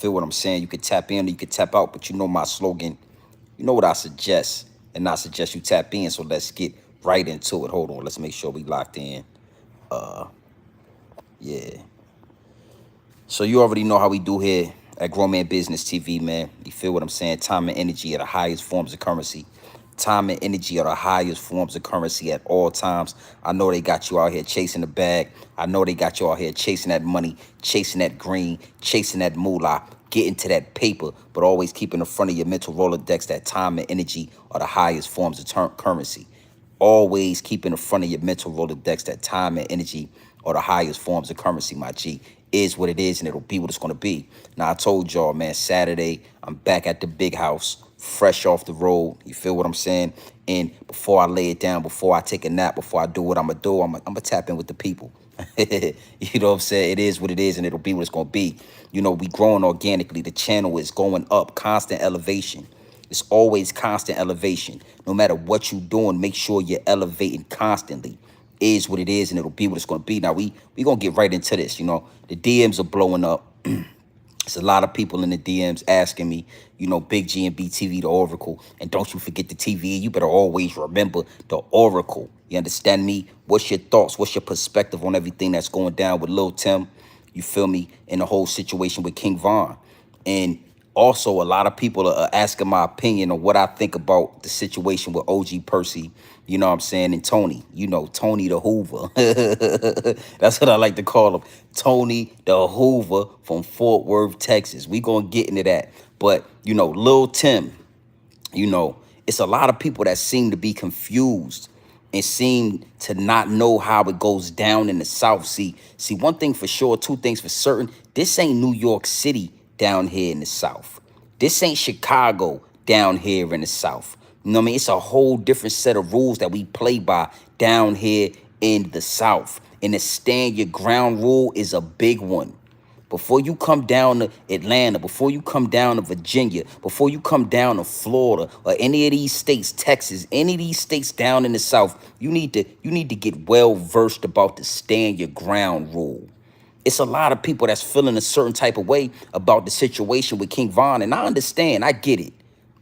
Feel what I'm saying? You could tap in or you could tap out, but you know my slogan. You know what I suggest. And I suggest you tap in. So let's get right into it. Hold on. Let's make sure we locked in. Yeah. So you already know how we do here at Grown Man Business TV, man. You feel what I'm saying? Time and energy are the highest forms of currency. Time and energy are the highest forms of currency at all times. I know they got you out here chasing the bag. I know they got you out here chasing that money, chasing that green, chasing that moolah, getting to that paper, but always keeping in front of your mental Rolodex that time and energy are the highest forms of currency. Always keep in the front of your mental Rolodex that time and energy are the highest forms of currency, my G. Is what it is, and it'll be what it's going to be. Now, I told y'all, man, Saturday, I'm back at the big house, fresh off the road. You feel what I'm saying? And before I lay it down, before I take a nap, before I do what I'm going to do, I'm going to tap in with the people. You know what I'm saying? It is what it is, and it'll be what it's going to be. You know, we growing organically. The channel is going up, constant elevation. It's always constant elevation. No matter what you're doing, make sure you're elevating constantly. Is what it is, and it'll be what it's going to be. Now, we going to get right into this. You know, the DMs are blowing up. There's a lot of people in the DMs asking me, you know, Big G and BTV, the Oracle. And don't you forget the TV. You better always remember the Oracle. You understand me? What's your thoughts? What's your perspective on everything that's going down with Lil Tim? You feel me? And the whole situation with King Von. And also, a lot of people are asking my opinion on what I think about the situation with OG Percy, you know what I'm saying, and Tony, you know, Tony the Hoover. That's what I like to call him, Tony the Hoover from Fort Worth, Texas. We gonna get into that. But, you know, Lil Tim, you know, it's a lot of people that seem to be confused and seem to not know how it goes down in the South. See, one thing for sure, two things for certain. This ain't New York City down here in the South. This ain't Chicago down here in the South. You know what I mean? It's a whole different set of rules that we play by down here in the South. And the stand your ground rule is a big one. Before you come down to Atlanta, before you come down to Virginia, before you come down to Florida or any of these states, Texas, any of these states down in the South, you need to get well versed about the stand your ground rule. It's a lot of people that's feeling a certain type of way about the situation with King Von, and I understand. I get it.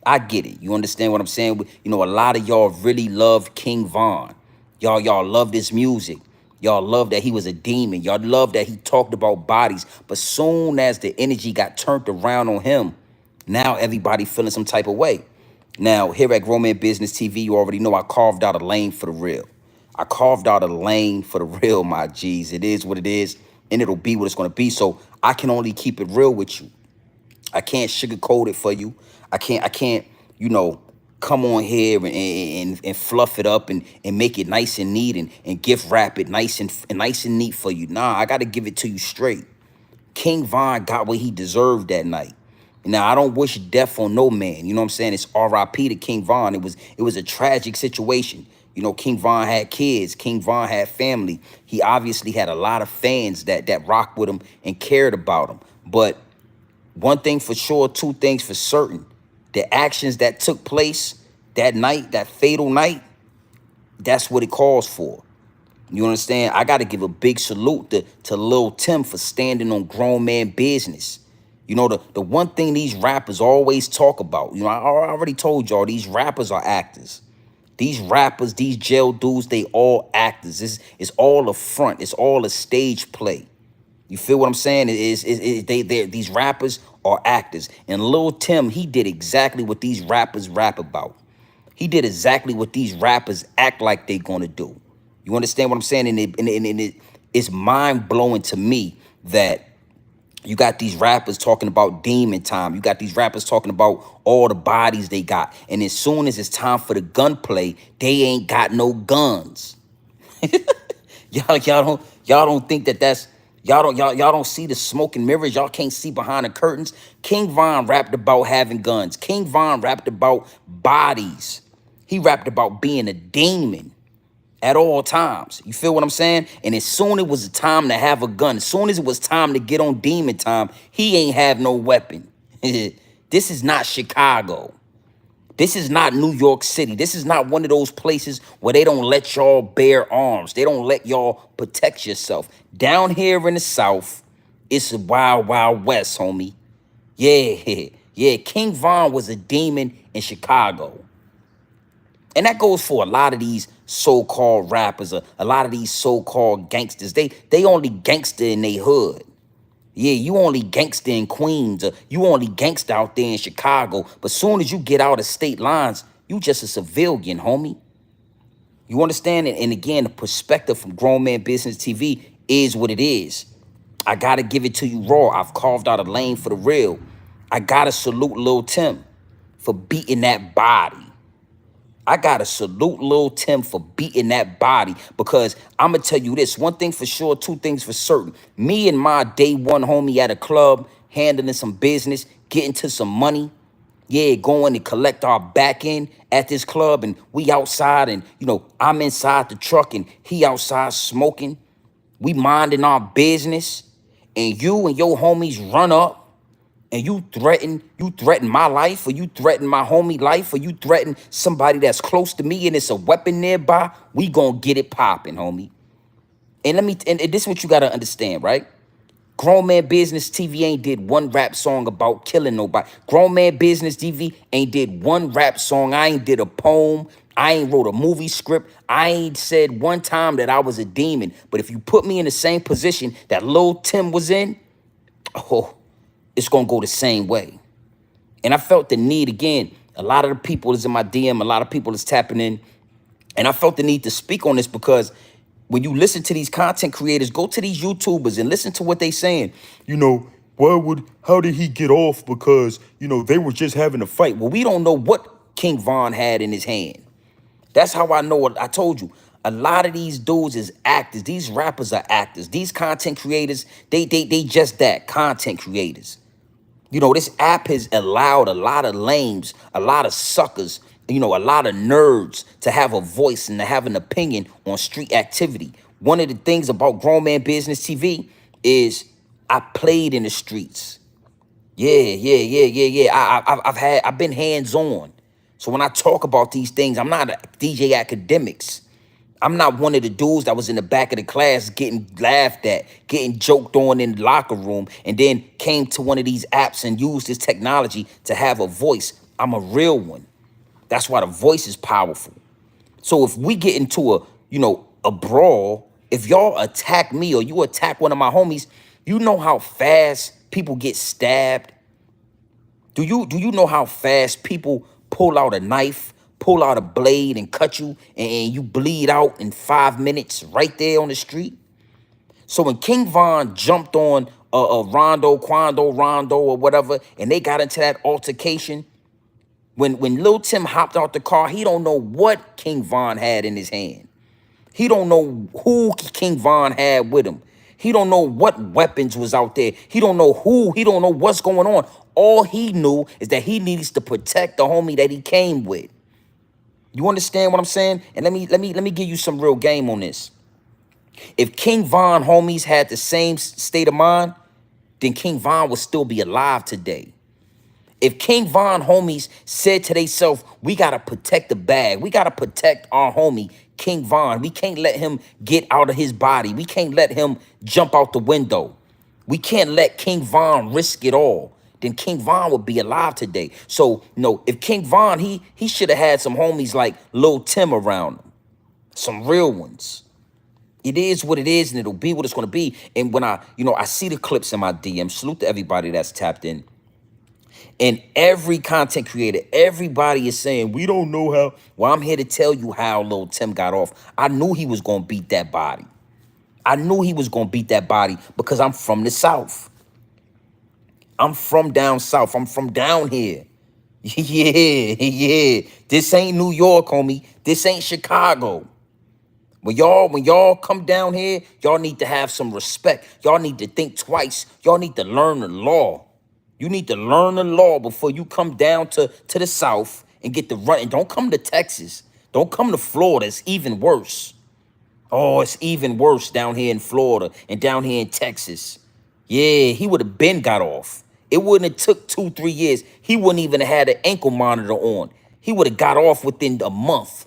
I get it. You understand what I'm saying? You know, a lot of y'all really love King Von. Y'all love this music. Y'all love that he was a demon. Y'all love that he talked about bodies. But soon as the energy got turned around on him, now everybody feeling some type of way. Now, here at Grown Man Business TV, you already know I carved out a lane for the real. I carved out a lane for the real, my G's. It is what it is, and it'll be what it's going to be. So I can only keep it real with you. I can't sugarcoat it for you. I can't, you know, come on here and fluff it up and make it nice and neat and gift wrap it nice and neat for you. Nah, I gotta give it to you straight. King Von got what he deserved that night. Now, I don't wish death on no man. You know what I'm saying? It's R.I.P. to King Von. It was a tragic situation. You know, King Von had kids. King Von had family. He obviously had a lot of fans that rocked with him and cared about him. But one thing for sure, two things for certain. The actions that took place that night, that fatal night, that's what it calls for. You understand? I got to give a big salute to Lil Tim for standing on grown man business. You know, the one thing these rappers always talk about, you know, I already told y'all, these rappers are actors. These rappers, these jail dudes, they all actors. It's all a front. It's all a stage play. You feel what I'm saying? These rappers are actors. And Lil Tim, he did exactly what these rappers rap about. He did exactly what these rappers act like they gonna do. You understand what I'm saying? It's mind-blowing to me that you got these rappers talking about demon time. You got these rappers talking about all the bodies they got. And as soon as it's time for the gunplay, they ain't got no guns. Y'all don't think that's y'all don't see the smoke and mirrors. Y'all can't see behind the curtains. King Von rapped about having guns. King Von rapped about bodies. He rapped about being a demon at all times. You feel what I'm saying? And as soon as it was time to have a gun, as soon as it was time to get on demon time, he ain't have no weapon. This is not Chicago. This is not New York City. This is not one of those places where they don't let y'all bear arms. They don't let y'all protect yourself. Down here in the South, it's a wild, wild west, homie. Yeah, yeah. King Von was a demon in Chicago. And that goes for a lot of these so-called rappers, a lot of these so-called gangsters. They only gangster in their hood. Yeah, you only gangster in Queens, or you only gangster out there in Chicago. But soon as you get out of state lines, you just a civilian, homie. You understand? And again, the perspective from Grown Man Business TV is what it is. I gotta give it to you raw. I've carved out a lane for the real. I gotta salute Lil Tim for beating that body. I gotta salute Lil Tim for beating that body, because I'm gonna tell you this, one thing for sure, two things for certain. Me and my day one homie at a club, handling some business, getting to some money. Yeah, going to collect our back end at this club, and we outside, and I'm inside the truck and he outside smoking. We minding our business, and you and your homies run up and you threaten my life, or you threaten my homie life, or you threaten somebody that's close to me and it's a weapon nearby. We gonna get it popping, homie. And and this is what you gotta understand, right? Grown Man Business TV ain't did one rap song about killing nobody. Grown Man Business TV ain't did one rap song. I ain't did a poem. I ain't wrote a movie script. I ain't said one time that I was a demon. But if you put me in the same position that Lil Tim was in, oh, it's gonna go the same way. And I felt the need again. A lot of the people is in my DM. A lot of people is tapping in. And I felt the need to speak on this because when you listen to these content creators, go to these YouTubers and listen to what they saying. How did he get off? Because, they were just having a fight. Well, we don't know what King Von had in his hand. That's how I know what I told you. A lot of these dudes is actors. These rappers are actors. These content creators, they just that, content creators. This app has allowed a lot of lames, a lot of suckers, a lot of nerds to have a voice and to have an opinion on street activity. One of the things about Grown Man Business TV is I played in the streets. Yeah. I've been hands on. So when I talk about these things, I'm not a DJ academics. I'm not one of the dudes that was in the back of the class getting laughed at, getting joked on in the locker room, and then came to one of these apps and used this technology to have a voice. I'm a real one. That's why the voice is powerful. So if we get into a brawl, if y'all attack me or you attack one of my homies, you know how fast people get stabbed? Do you know how fast people pull out a knife, pull out a blade and cut you, and you bleed out in 5 minutes right there on the street? So when King Von jumped on a Rondo, or whatever, and they got into that altercation, when Lil Tim hopped out the car, he don't know what King Von had in his hand. He don't know who King Von had with him. He don't know what weapons was out there. He don't know who. He don't know what's going on. All he knew is that he needs to protect the homie that he came with. You understand what I'm saying? And let me give you some real game on this. If King Von homies had the same state of mind, then King Von would still be alive today. If King Von homies said to themselves, we got to protect the bag. We got to protect our homie, King Von. We can't let him get out of his body. We can't let him jump out the window. We can't let King Von risk it all. Then King Von would be alive today. So, if King Von, he should have had some homies like Lil Tim around him. Some real ones. It is what it is, and it'll be what it's going to be. And when I see the clips in my DM, salute to everybody that's tapped in. And every content creator, everybody is saying, we don't know how. Well, I'm here to tell you how Lil Tim got off. I knew he was going to beat that body. I knew he was going to beat that body because I'm from the South. I'm from down south. I'm from down here. Yeah. This ain't New York, homie. This ain't Chicago. When y'all come down here, y'all need to have some respect. Y'all need to think twice. Y'all need to learn the law. You need to learn the law before you come down to the South and get the run. And don't come to Texas. Don't come to Florida. It's even worse. Oh, it's even worse down here in Florida and down here in Texas. Yeah, he would have been got off. It wouldn't have took 2-3 years. He wouldn't even have had an ankle monitor on. He would have got off within a month.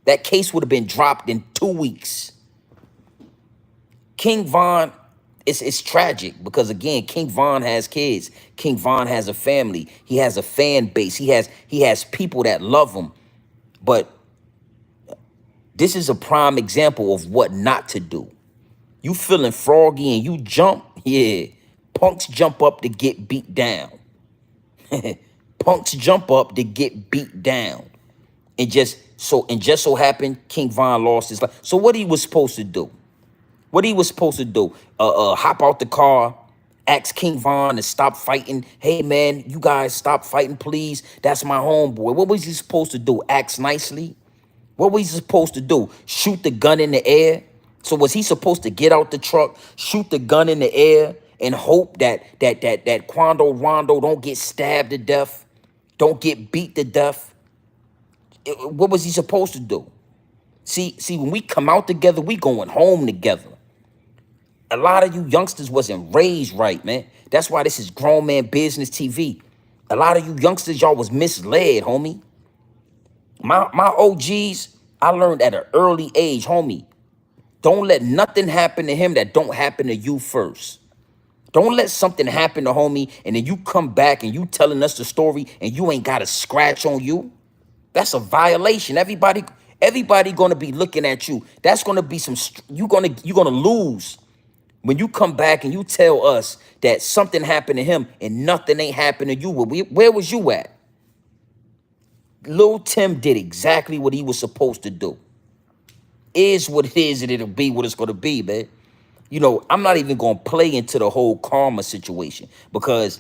That case would have been dropped in 2 weeks. King Von, It's tragic because again, King Von has kids. King Von has a family. He has a fan base. He has people that love him. But this is a prime example of what not to do. You feeling froggy and you jump, yeah. Punks jump up to get beat down. Punks jump up to get beat down. And just so happened King Von lost his life. So what he was supposed to do? What he was supposed to do? Hop out the car, ask King Von to stop fighting. Hey man, you guys stop fighting, please. That's my homeboy. What was he supposed to do? Ask nicely? What was he supposed to do? Shoot the gun in the air? So was he supposed to get out the truck, shoot the gun in the air, and hope that Quando Rondo don't get stabbed to death, don't get beat to death? What was he supposed to do? See, when we come out together, we going home together. A lot of you youngsters wasn't raised right, man. That's why this is Grown Man Business TV. A lot of you youngsters, y'all was misled, homie. My OGs, I learned at an early age, homie. Don't let nothing happen to him that don't happen to you first. Don't let something happen to homie and then you come back and you telling us the story and you ain't got a scratch on you. That's a violation. Everybody gonna be looking at you. That's gonna be you're gonna lose when you come back and you tell us that something happened to him and nothing ain't happened to you. Where was you at? Lil Tim did exactly what he was supposed to do. Is what it is and it'll be what it's gonna be, man. I'm not even gonna play into the whole karma situation because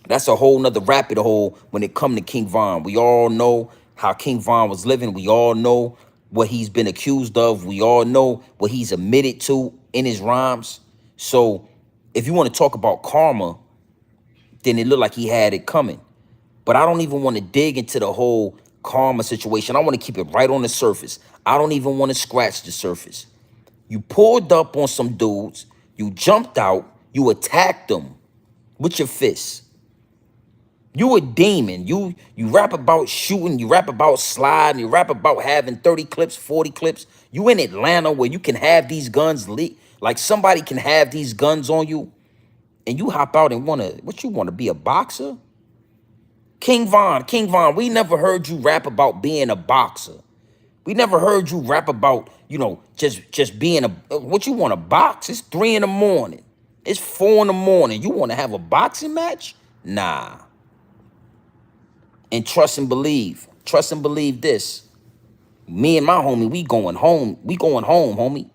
that's a whole nother rabbit hole when it come to King Von. We all know how King Von was living. We all know what he's been accused of. We all know what he's admitted to in his rhymes. So if you want to talk about karma, then it looked like he had it coming. But I don't even want to dig into the whole karma situation. I want to keep it right on the surface. I don't even want to scratch the surface. You pulled up on some dudes. You jumped out. You attacked them with your fists. You a demon. You rap about shooting. You rap about sliding. You rap about having 30 clips, 40 clips. You in Atlanta where you can have these guns like somebody can have these guns on you. And you hop out and what you want to be a boxer? King Von, we never heard you rap about being a boxer. We never heard you rap about, just being what you want to box? It's 3 in the morning. It's 4 in the morning. You want to have a boxing match? Nah. And trust and believe this. Me and my homie, we going home, homie.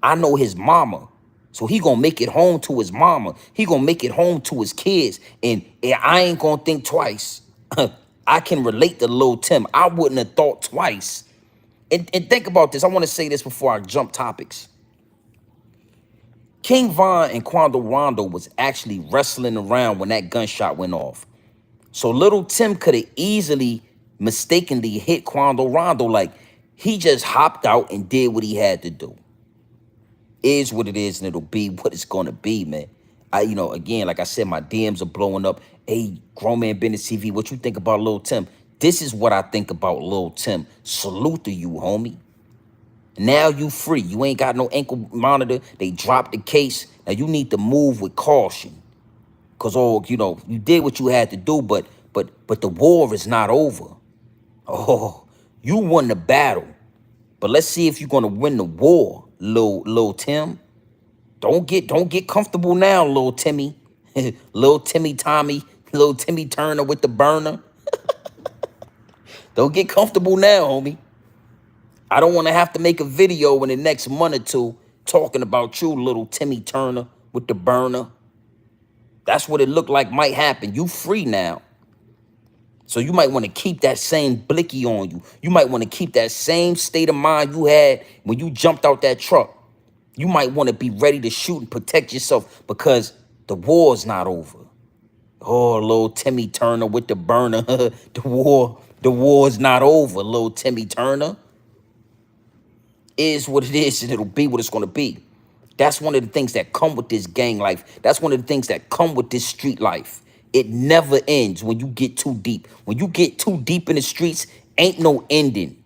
I know his mama. So he gonna make it home to his mama. He gonna make it home to his kids. And I ain't gonna think twice. I can relate to Lil Tim. I wouldn't have thought twice. And think about this. I want to say this before I jump topics. King Von and Quando Rondo was actually wrestling around when that gunshot went off. So Little Tim could have easily mistakenly hit Quando Rondo. Like he just hopped out and did what he had to do. Is what it is and it'll be what it's gonna be, man. Again, like I said, my DMs are blowing up. Hey, Grown Man Business TV, what you think about Lil Tim? This is what I think about Lil Tim. Salute to you, homie. Now you free. You ain't got no ankle monitor. They dropped the case. Now you need to move with caution. Cause you did what you had to do, but the war is not over. Oh, you won the battle. But let's see if you're gonna win the war, Lil Tim. Don't get comfortable now, Lil Timmy. Lil Timmy Tommy, Lil Timmy Turner with the burner. Don't get comfortable now, homie. I don't want to have to make a video in the next month or two talking about you, little Timmy Turner with the burner. That's what it looked like might happen. You free now. So you might want to keep that same blicky on you. You might want to keep that same state of mind you had when you jumped out that truck. You might want to be ready to shoot and protect yourself because the war's not over. Oh, little Timmy Turner with the burner. The war's not over, little Timmy Turner. Is what it is and it'll be what it's going to be. That's one of the things that come with this gang life. That's one of the things that come with this street life. It never ends when you get too deep. When you get too deep in the streets, ain't no ending.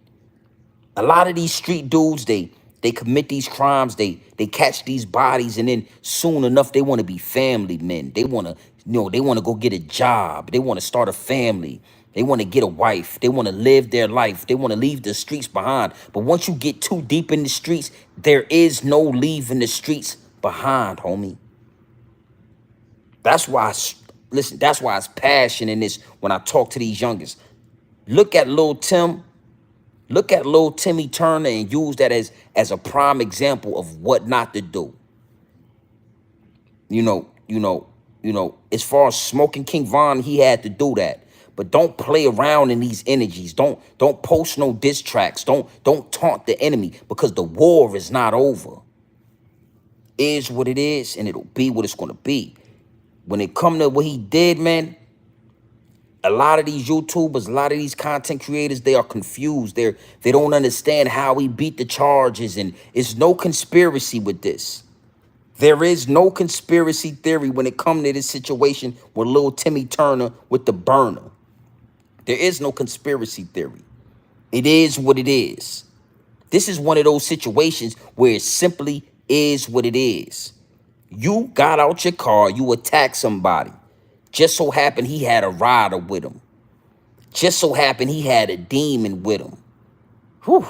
A lot of these street dudes, they They commit these crimes, they catch these bodies, and then soon enough they want to be family men. They want to, they want to go get a job. They want to start a family. They want to get a wife. They want to live their life. They want to leave the streets behind. But once you get too deep in the streets, there is no leaving the streets behind, homie. That's why, listen, that's why it's passion in this when I talk to these youngers. Look at Lil Tim. Look at Lil Timmy Turner and use that as a prime example of what not to do. As far as smoking King Von, he had to do that. But don't play around in these energies. Don't post no diss tracks. Don't taunt the enemy, because the war is not over. Is what it is, and it'll be what it's gonna be. When it come to what he did, man, a lot of these YouTubers, a lot of these content creators, they are confused. They don't understand how he beat the charges, and it's no conspiracy with this. There is no conspiracy theory when it comes to this situation with Lil Timmy Turner with the burner. There is no conspiracy theory. It is what it is. This is one of those situations where it simply is what it is. You got out your car, you attacked somebody. Just so happened he had a rider with him. Just so happened he had a demon with him. Whew.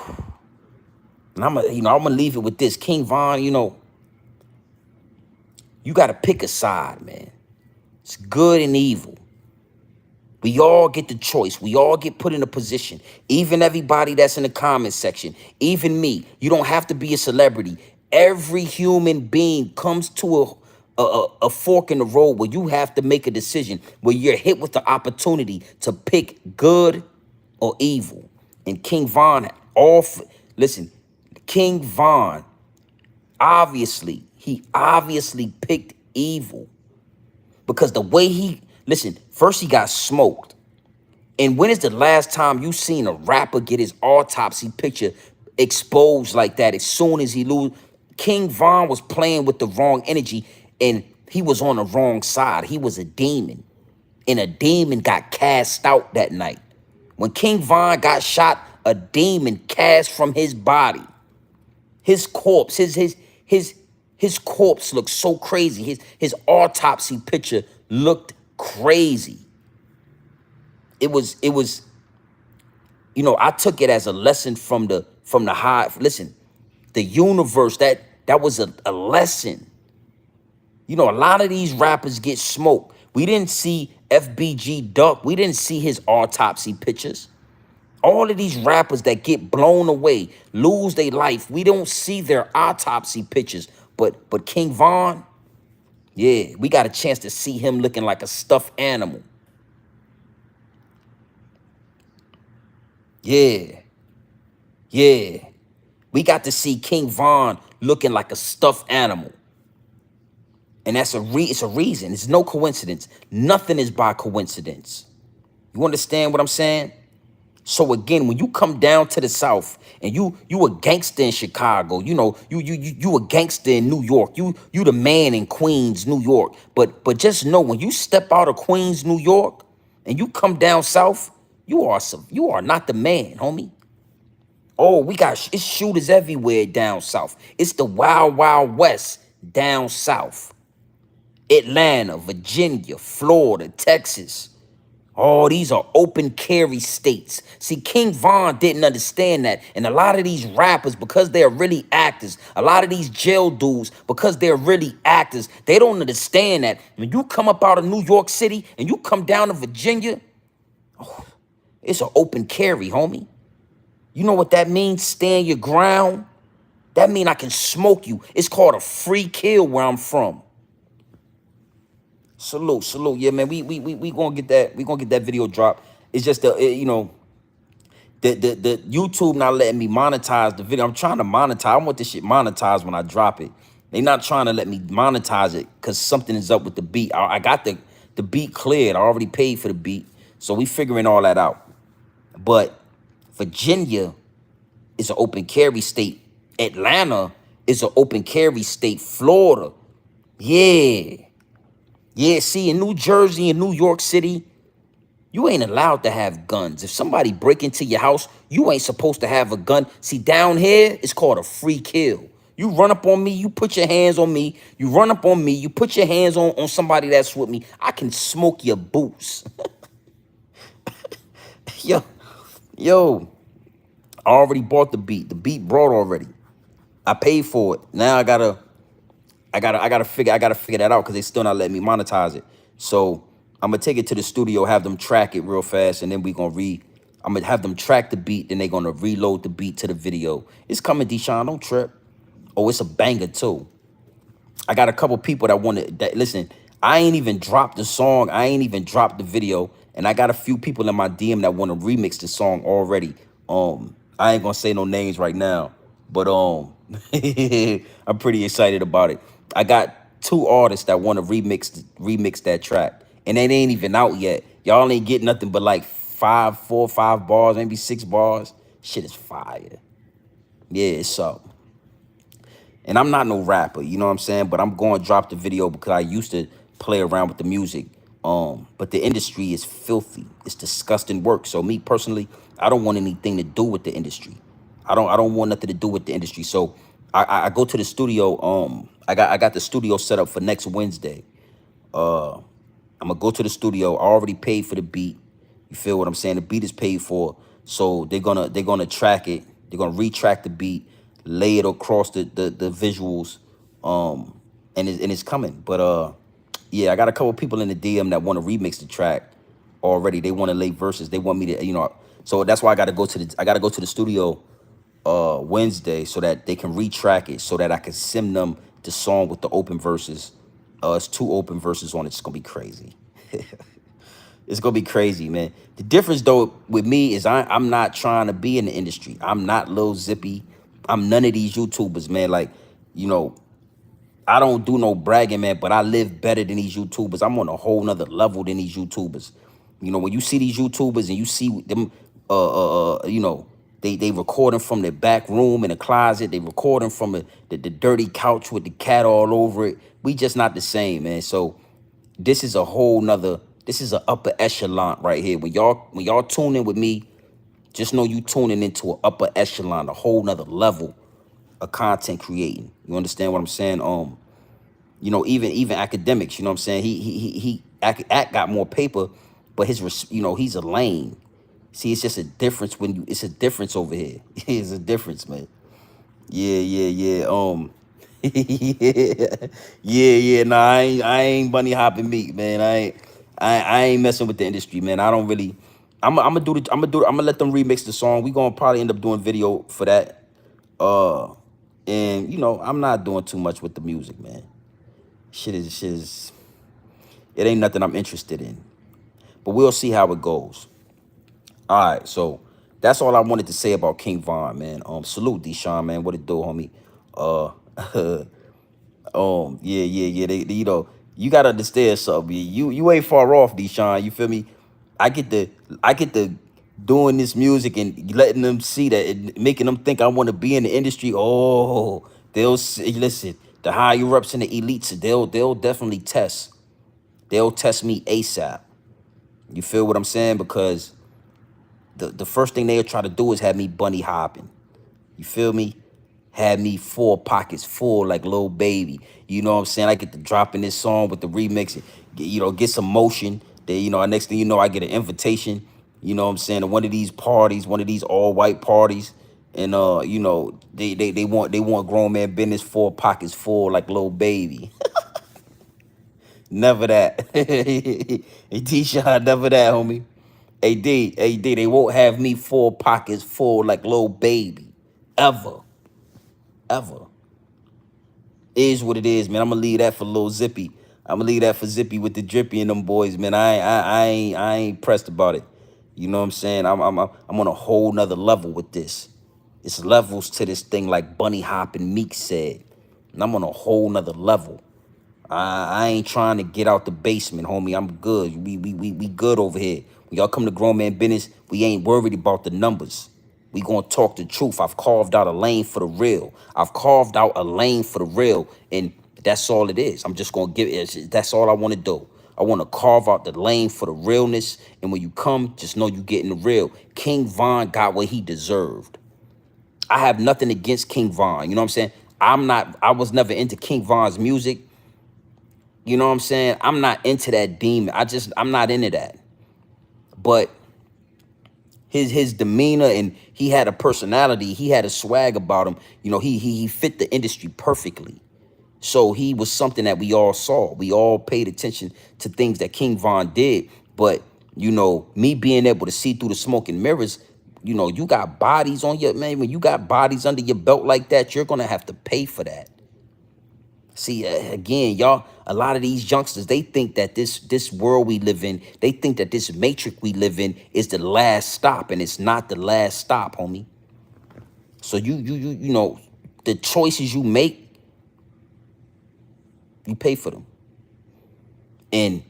And I'm gonna leave it with this. King Von, you gotta pick a side, man. It's good and evil. We all get the choice. We all get put in a position. Even everybody that's in the comment section. Even me. You don't have to be a celebrity. Every human being comes to a fork in the road where you have to make a decision, where you're hit with the opportunity to pick good or evil. And King Von, listen, King Von, he obviously picked evil. Because the way first he got smoked. And when is the last time you seen a rapper get his autopsy picture exposed like that as soon as he lose? King Von was playing with the wrong energy, and he was on the wrong side. He was a demon, and a demon got cast out that night. When King Von got shot, a demon cast from his body. His corpse, his corpse looked so crazy. His autopsy picture looked crazy. It was, I took it as a lesson from the high. Listen, the universe, that was a lesson. A lot of these rappers get smoked. We didn't see FBG Duck. We didn't see his autopsy pictures. All of these rappers that get blown away, lose their life, we don't see their autopsy pictures. But King Von, yeah, we got a chance to see him looking like a stuffed animal. Yeah. We got to see King Von looking like a stuffed animal. And it's a reason. It's no coincidence. Nothing is by coincidence. You understand what I'm saying? So again, when you come down to the South and you a gangster in Chicago, you a gangster in New York, you the man in Queens, New York. But just know, when you step out of Queens, New York, and you come down South, you are not the man, homie. Oh, it's shooters everywhere down South. It's the Wild Wild West down South. Atlanta, Virginia, Florida, Texas. Oh, these are open carry states. See, King Von didn't understand that. And a lot of these rappers, because they're really actors, a lot of these jail dudes, because they're really actors, they don't understand that. When you come up out of New York City and you come down to Virginia, it's an open carry, homie. You know what that means? Stand your ground. That means I can smoke you. It's called a free kill where I'm from. Salute. Yeah, man. We gonna get that. We gonna get that video drop. It's just the YouTube not letting me monetize the video. I'm trying to monetize. I want this shit monetized when I drop it. They not trying to let me monetize it because something is up with the beat. I got the beat cleared. I already paid for the beat, so we figuring all that out. But Virginia is an open carry state. Atlanta is an open carry state. Florida, yeah. See, in New Jersey and New York City, You ain't allowed to have guns. If somebody break into your house, you ain't supposed to have a gun. See, down here, it's called a free kill. You run up on me, you put your hands on me, you run up on me, you put your hands on somebody that's with me, I can smoke your boots. yo, yo, I already bought the beat. The beat brought already. I paid for it. Now I gotta figure that out because they still not letting me monetize it. So I'm gonna take it to the studio, have them track it real fast, and then I'm gonna have them track the beat, then they're gonna reload the beat to the video. It's coming, Deshaun, don't trip. Oh, it's a banger too. I got a couple people that want to listen. I ain't even dropped the song. I ain't even dropped the video, and I got a few people in my DM that want to remix the song already. I ain't gonna say no names right now, but I'm pretty excited about it. I got two artists that want to remix that track, and it ain't even out yet. Y'all ain't get nothing but like 5 bars, maybe 6 bars. Shit is fire. Yeah, it's up. And I'm not no rapper, you know what I'm saying? But I'm going to drop the video because I used to play around with the music. But the industry is filthy. It's disgusting work. So me personally, I don't want anything to do with the industry. I don't want nothing to do with the industry. So I go to the studio. I got the studio set up for next Wednesday. I'm gonna go to the studio. I already paid for the beat. You feel what I'm saying? The beat is paid for, so they're gonna track it. They're gonna retrack the beat, lay it across the visuals, and it's coming. But yeah, I got a couple people in the DM that want to remix the track already. They want to lay verses. They want me to, so that's why I gotta go to the studio Wednesday so that they can retrack it so that I can send them the song with the open verses. It's 2 open verses on it. It's gonna be crazy. It's gonna be crazy, man. The difference though with me is I'm not trying to be in the industry. I'm not Lil Zippy. I'm none of these YouTubers, man. Like, you know, I don't do no bragging, man, but I live better than these YouTubers. I'm on a whole nother level than these YouTubers. You know, when you see these YouTubers and you see them, they recording from their back room in a closet. They recording from the dirty couch with the cat all over it. We just not the same, man. So this is a upper echelon right here. When y'all tune in with me, just know you tuning into an upper echelon, a whole nother level of content creating. You understand what I'm saying? Even academics, you know what I'm saying? He got more paper, but he's a lane. See, it's just a difference it's a difference over here. It's a difference, man. Yeah, yeah, yeah. Yeah, yeah. Nah, I ain't bunny hopping meat, man. I ain't messing with the industry, man. I don't really. I'm gonna let them remix the song. We gonna probably end up doing video for that. Uh, and I'm not doing too much with the music, man. Shit is. It ain't nothing I'm interested in. But we'll see how it goes. All right, so that's all I wanted to say about King Von, man. Salute, Deshaun, man. What it do, homie? Uh, yeah, yeah, yeah. You gotta understand something. You ain't far off, Deshaun. You feel me? I get the I get the doing this music and letting them see that, making them think I want to be in the industry. Oh, listen. The higher ups and the elites, they'll definitely test. They'll test me ASAP. You feel what I'm saying? Because the first thing they'll try to do is have me bunny hopping. You feel me? Had me 4 pockets full like Lil Baby. You know what I'm saying? I get to drop in this song with the remix, get some motion. Then, next thing you know, I get an invitation, you know what I'm saying, to one of these parties, one of these all-white parties. And they want grown man business 4 pockets full like Lil Baby. Never that. Hey, T-Shot, never that, homie. AD, they won't have me 4 pockets full like Lil Baby. Ever. Ever. Is what it is, man. I'm gonna leave that for Lil Zippy. I'm gonna leave that for Zippy with the Drippy and them boys, man. I ain't pressed about it. You know what I'm saying? I'm on a whole nother level with this. It's levels to this thing, like Bunny Hop and Meek said. And I'm on a whole nother level. I ain't trying to get out the basement, homie. I'm good. We good over here. When y'all come to grown man business, we ain't worried about the numbers. We gonna talk the truth. I've carved out a lane for the real. I've carved out a lane for the real, and that's all it is. I'm just gonna give it. That's all I want to do. I want to carve out the lane for the realness. And when you come, just know you getting the real. King Von got what he deserved. I have nothing against King Von. You know what I'm saying? I was never into King Von's music. You know what I'm saying? I'm not into that demon. I'm not into that. But his demeanor, and he had a personality, he had a swag about him. You know, he fit the industry perfectly. So he was something that we all saw. We all paid attention to things that King Von did. But, you know, me being able to see through the smoke and mirrors, you know, you got bodies on your, man, when you got bodies under your belt like that, you're going to have to pay for that. See, again, y'all, a lot of these youngsters, they think that this world we live in, they think that this matrix we live in is the last stop, and it's not the last stop, homie. So you know, the choices you make, you pay for them. And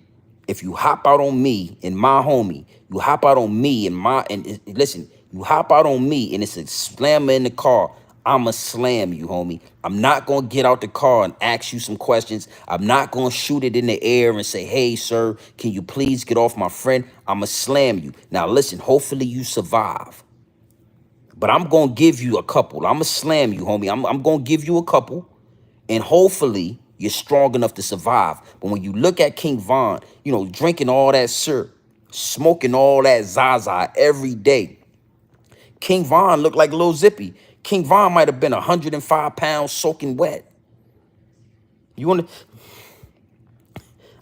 if you hop out on me and my homie, you hop out on me and listen, you hop out on me and it's a slammer in the car, I'ma slam you, homie. I'm not gonna get out the car and ask you some questions. I'm not gonna shoot it in the air and say, hey, sir, can you please get off my friend? I'ma slam you. Now, listen, hopefully you survive. But I'm gonna give you a couple. I'ma slam you, homie. I'm gonna give you a couple. And hopefully you're strong enough to survive. But when you look at King Von, you know, drinking all that syrup, smoking all that Zaza every day, King Von looked like Lil Zippy. King Von might have been 105 pounds soaking wet. You want to?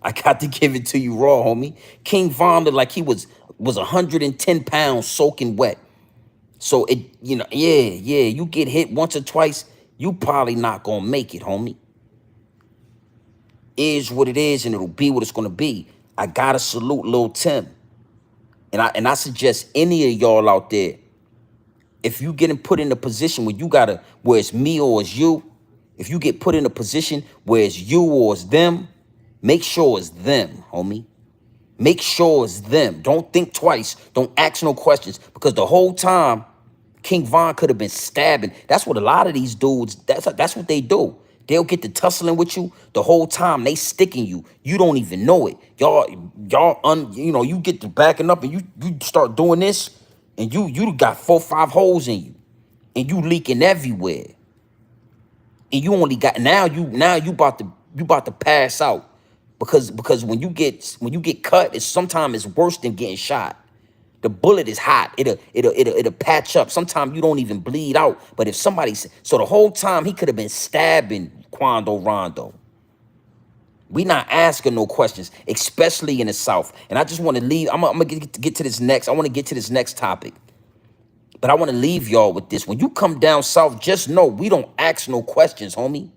I got to give it to you raw, homie. King Von looked like he was 110 pounds soaking wet. So it, you know, yeah, you get hit once or twice, you probably not gonna make it, homie. Is what it is, and it'll be what it's gonna be. I gotta salute Lil Tim. And I suggest any of y'all out there, if you getting put in a position where it's me or it's you, if you get put in a position where it's you or it's them, make sure it's them, homie. Make sure it's them. Don't think twice. Don't ask no questions, because the whole time, King Von could have been stabbing. That's what a lot of these dudes, that's what they do. They'll get to tussling with you the whole time. They sticking you. You don't even know it. You know, you get to backing up and you start doing this, and you got 4 or 5 holes in you, and you leaking everywhere. And you only got now you about to pass out, because when you get cut, sometimes it's worse than getting shot. The bullet is hot. It'll patch up. Sometimes you don't even bleed out. But if so the whole time he could have been stabbing Quando Rondo. We not asking no questions, especially in the South. And I just want to leave. I'm gonna get to this next. I want to get to this next topic. But I want to leave y'all with this. When you come down South, just know we don't ask no questions, homie.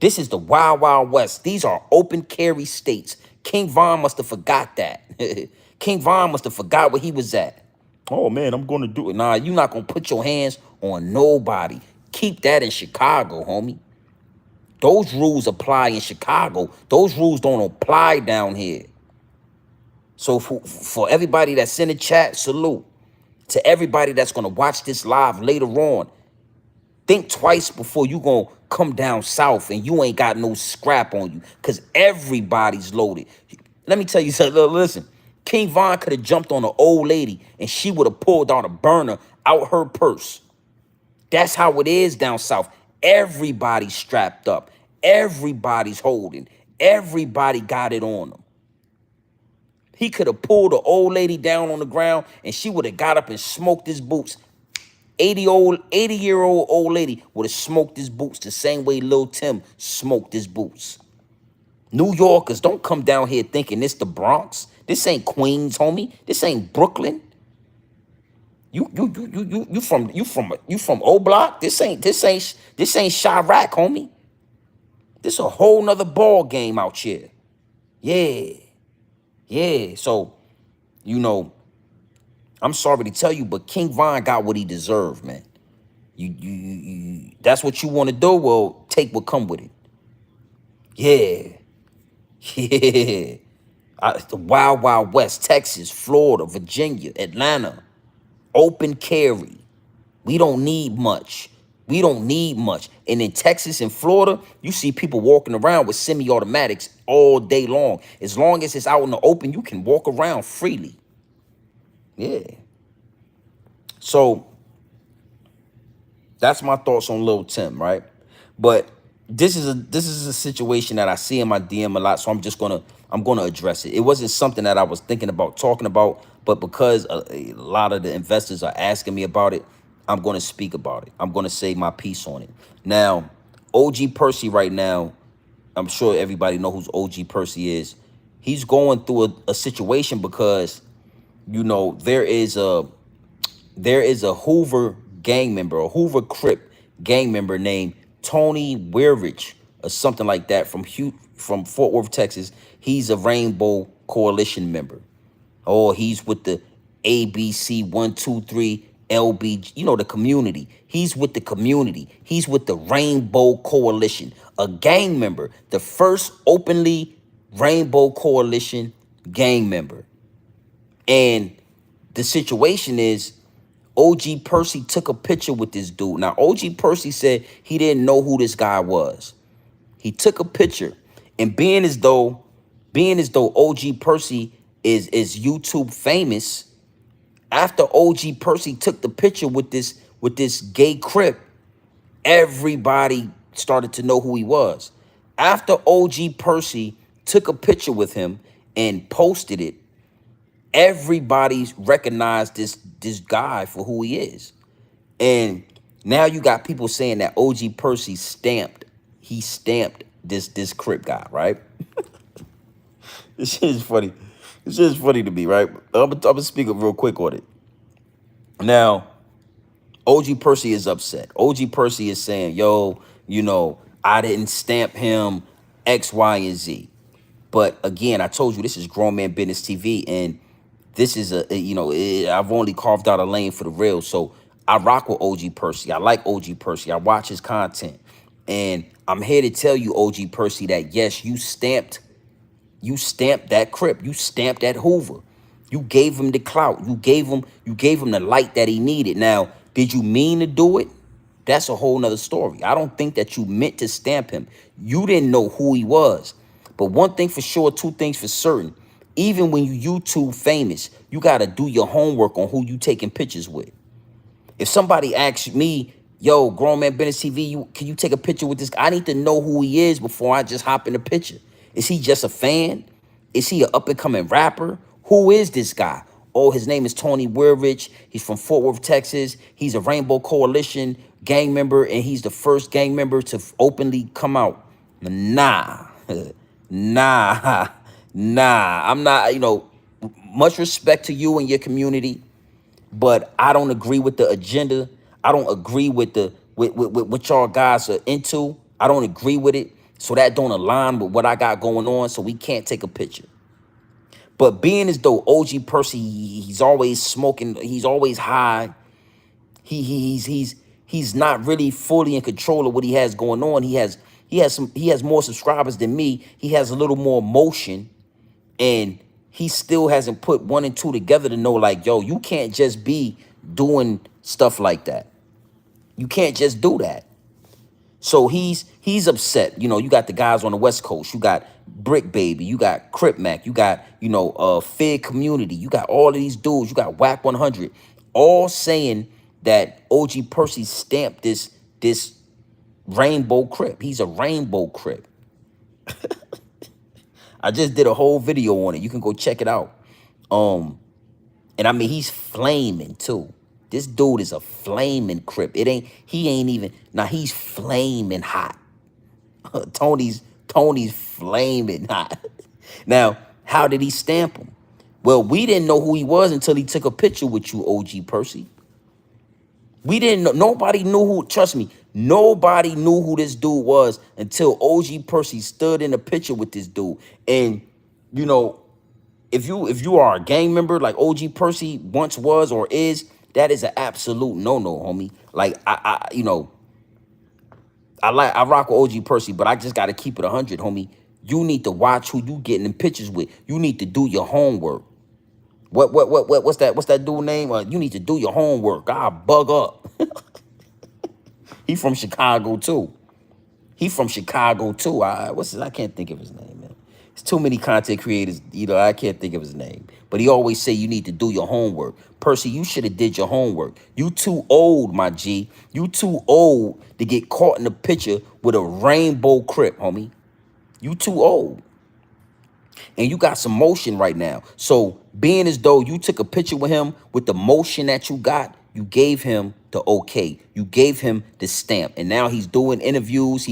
This is the Wild Wild West. These are open carry states. King Von must have forgot that. King Von must have forgot where he was at. Oh, man, I'm going to do it. Nah, you're not going to put your hands on nobody. Keep that in Chicago, homie. Those rules apply in Chicago. Those rules don't apply down here. So for everybody that's in the chat, salute. To everybody that's going to watch this live later on, think twice before you going to come down South and you ain't got no scrap on you, because everybody's loaded. Let me tell you something. Listen, King Von could have jumped on an old lady and she would have pulled out a burner out her purse. That's how it is down South. Everybody's strapped up. Everybody's holding. Everybody got it on them. He could have pulled the old lady down on the ground and she would have got up and smoked his boots. 80-year-old old lady would have smoked his boots the same way Lil Tim smoked his boots. New Yorkers, don't come down here thinking this the Bronx. This ain't Queens, homie. This ain't Brooklyn. You from O Block? This ain't Chirac, homie. This a whole nother ball game out here. Yeah. So, you know, I'm sorry to tell you, but King Von got what he deserved, man. You that's what you want to do. Well, take what come with it. Yeah. The Wild Wild West, Texas, Florida, Virginia, Atlanta, open carry. We don't need much. We don't need much. And in Texas and Florida, you see people walking around with semi-automatics all day long. As long as it's out in the open, you can walk around freely. Yeah. So that's my thoughts on Lil Tim, right? But this is a situation that I see in my DM a lot, so I'm gonna address it. It wasn't something that I was thinking about talking about, but because a lot of the investors are asking me about it, I'm gonna speak about it. I'm gonna say my piece on it. Now, OG Percy right now, I'm sure everybody know who's OG Percy is. He's going through a situation because there is a Hoover gang member, a Hoover Crip gang member named Tony Weirich or something like that from Fort Worth, Texas. He's a Rainbow Coalition member. Oh, he's with the ABC 123 LB, the community. He's with the community. He's with the Rainbow Coalition, a gang member, the first openly Rainbow Coalition gang member. And the situation is OG Percy took a picture with this dude. Now, OG Percy said he didn't know who this guy was. He took a picture, and being as though OG Percy is YouTube famous, after OG Percy took the picture with this gay crip, everybody started to know who he was. After OG Percy took a picture with him and posted it, everybody recognized this guy for who he is. And now you got people saying that OG Percy stamped this Crip guy, right? This shit is funny. This shit is funny to me, right? I'm gonna speak up real quick on it. Now, OG Percy is upset. OG Percy is saying, yo, I didn't stamp him X, Y, and Z. But again, I told you this is Grown Man Business TV, and this is I've only carved out a lane for the real. So I rock with OG Percy. I like OG Percy. I watch his content. And I'm here to tell you, OG Percy, that yes, you stamped that Crip. You stamped that Hoover. You gave him the clout. You gave him the light that he needed. Now, did you mean to do it? That's a whole nother story. I don't think that you meant to stamp him. You didn't know who he was. But one thing for sure, two things for certain. Even when you YouTube famous, you got to do your homework on who you taking pictures with. If somebody asks me, yo, Grown Man Business TV, can you take a picture with this guy? I need to know who he is before I just hop in the picture. Is he just a fan? Is he an up-and-coming rapper? Who is this guy? Oh, his name is Tony Weirich. He's from Fort Worth, Texas. He's a Rainbow Coalition gang member, and he's the first gang member to openly come out. Nah, nah, nah. I'm not, much respect to you and your community, but I don't agree with the agenda. I don't agree with with what y'all guys are into. I don't agree with it. So that don't align with what I got going on. So we can't take a picture. But being as though OG Percy, he's always smoking, he's always high. He's not really fully in control of what he has going on. He has more subscribers than me. He has a little more motion, and he still hasn't put one and two together to know, like, yo, you can't just be doing stuff like that. You can't just do that. So he's upset. You got the guys on the West Coast. You got Brick Baby. You got Crip Mac. You got, Fig Community. You got all of these dudes. You got Whack 100. All saying that OG Percy stamped this Rainbow Crip. He's a Rainbow Crip. I just did a whole video on it. You can go check it out. And I mean, he's flaming too. This dude is a flaming Crip. He ain't even, now he's flaming hot. Tony's flaming hot. Now, how did he stamp him? Well, we didn't know who he was until he took a picture with you, OG Percy. We didn't know, nobody knew who, trust me, nobody knew who this dude was until OG Percy stood in a picture with this dude. And, if you are a gang member like OG Percy once was or is, that is an absolute no-no, homie. Like, I rock with OG Percy, but I just got to keep it 100, homie. You need to watch who you getting in pictures with. You need to do your homework. What's that dude name? You need to do your homework. I'll bug up. He from Chicago too. He from Chicago too. I can't think of his name, man. It's too many content creators, I can't think of his name. But he always say you need to do your homework. Percy, you should have did your homework. You too old, my G. You too old to get caught in a picture with a rainbow crip, homie. You too old. And you got some motion right now. So being as though you took a picture with him with the motion that you got, you gave him the okay. You gave him the stamp. And now he's doing interviews.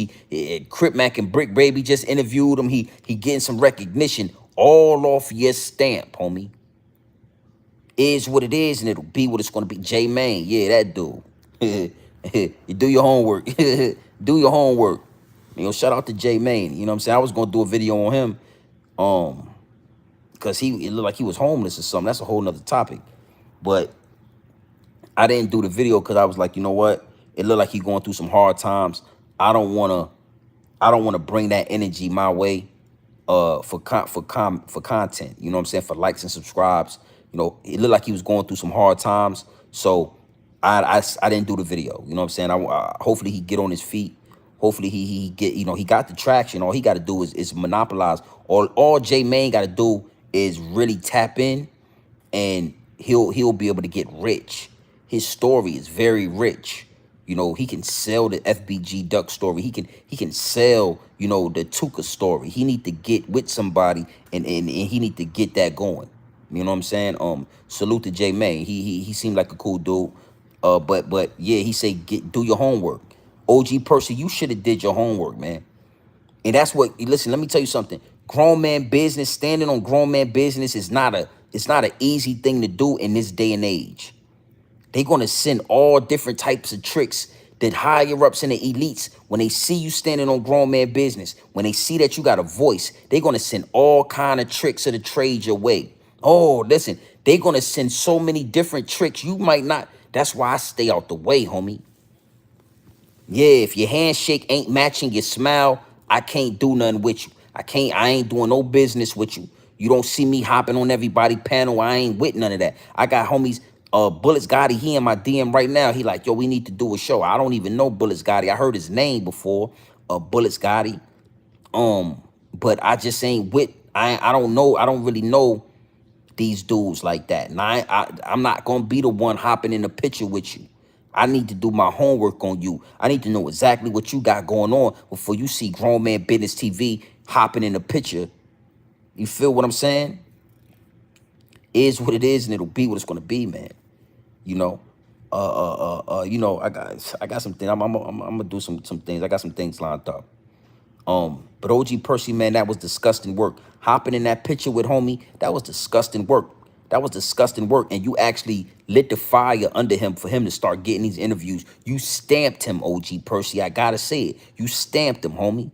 Crip Mac and Brick Baby just interviewed him. He getting some recognition all off your stamp, homie. Is what it is, and it'll be what it's gonna be. J Main, yeah, that dude. You do your homework. Do your homework. Shout out to J Main. You know what I'm saying? I was gonna do a video on him. Because it looked like he was homeless or something. That's a whole nother topic. But I didn't do the video because I was like, you know what? It looked like he's going through some hard times. I don't wanna bring that energy my way for content. You know what I'm saying? For likes and subscribes. It looked like he was going through some hard times. So I didn't do the video. You know what I'm saying? Hopefully he get on his feet. Hopefully he get, he got the traction. All he got to do is monopolize. All J Main got to do is really tap in, and he'll be able to get rich. His story is very rich. He can sell the FBG Duck story. He can sell, the Tuka story. He need to get with somebody and he need to get that going. You know what I'm saying? Salute to J Main. He seemed like a cool dude. But yeah, he say do your homework. OG Percy, you should have did your homework, man. And that's what, listen, let me tell you something. Grown man business, standing on grown man business is not an easy thing to do in this day and age. They're going to send all different types of tricks that higher ups and the elites, when they see you standing on grown man business, when they see that you got a voice, they're going to send all kind of tricks of the trade your way. Oh, listen, they're going to send so many different tricks. You might not. That's why I stay out the way, homie. Yeah, if your handshake ain't matching your smile, I can't do nothing with you. I ain't doing no business with you. You don't see me hopping on everybody panel. I ain't with none of that. I got homies, Bullets Gotti, he in my DM right now. He like, yo, we need to do a show. I don't even know Bullets Gotti. I heard his name before, Bullets Gotti. But I just ain't with, I don't know, I don't really know these dudes like that. And I'm not gonna be the one hopping in the picture with you. I need to do my homework on you. I need to know exactly what you got going on before you see Grown Man Business TV hopping in the picture. You feel what I'm saying? Is what it is, and it'll be what it's gonna be, man. I got some things. I'm gonna do some things. I got some things lined up. But OG Percy, man, that was disgusting work. Hopping in that picture with homie, that was disgusting work. That was disgusting work. And you actually lit the fire under him for him to start getting these interviews. You stamped him, OG Percy. I gotta say it. You stamped him, homie.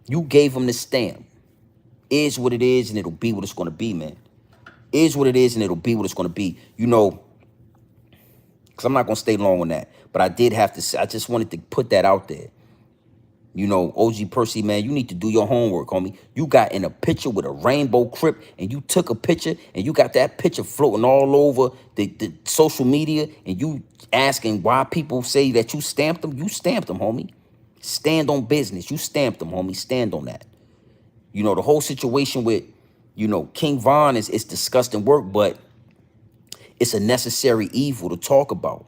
You gave him the stamp. Is what it is, and it'll be what it's gonna be, man. Is what it is, and it'll be what it's gonna be. Because I'm not gonna stay long on that. But I did have to say, I just wanted to put that out there. OG Percy, man, you need to do your homework, homie. You got in a picture with a rainbow crip, and you took a picture, and you got that picture floating all over the social media, and you asking why people say that you stamped them. You stamped them, homie. Stand on business. You stamped them, homie. Stand on that. The whole situation with, King Von is disgusting work, but it's a necessary evil to talk about.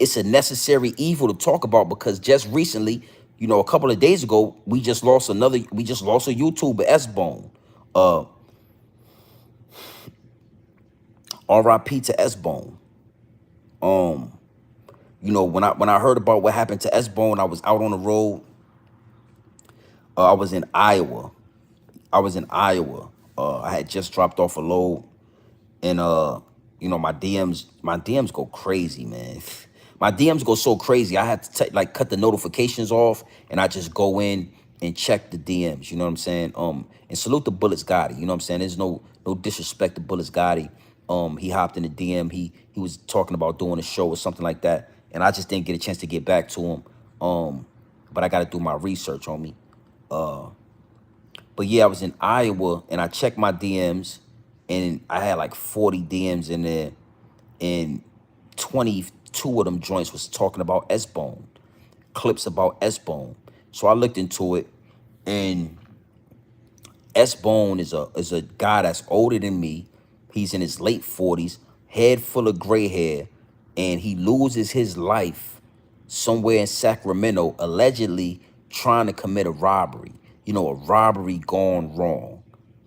It's a necessary evil to talk about because just recently, a couple of days ago, we just lost a YouTuber, S-Bone. R.I.P. to S-Bone. When I heard about what happened to S-Bone, I was out on the road. I was in Iowa. I had just dropped off a load, and my DMs go crazy, man. My DMs go so crazy. I had to cut the notifications off, and I just go in and check the DMs. You know what I'm saying? And salute to Bullets Gotti. You know what I'm saying? There's no disrespect to Bullets Gotti. He hopped in the DM. He was talking about doing a show or something like that, and I just didn't get a chance to get back to him. But I got to do my research on me. But yeah, I was in Iowa, and I checked my DMs, and I had like 40 DMs in there, and 22 of them joints was talking about S-Bone. clips about S-Bone. So I looked into it, and S-Bone is a guy that's older than me. He's in his late 40s, head full of gray hair, and he loses his life somewhere in Sacramento, allegedly trying to commit a robbery. You know, a robbery gone wrong.